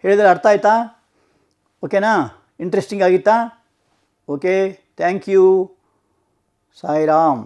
ಹೇಳಿದರೆ ಅರ್ಥ ಆಯ್ತಾ? ಓಕೆನಾ? ಇಂಟ್ರೆಸ್ಟಿಂಗ್ ಆಗಿತ್ತಾ? Okay, thank you. ಸಾಯಿರಾಮ್.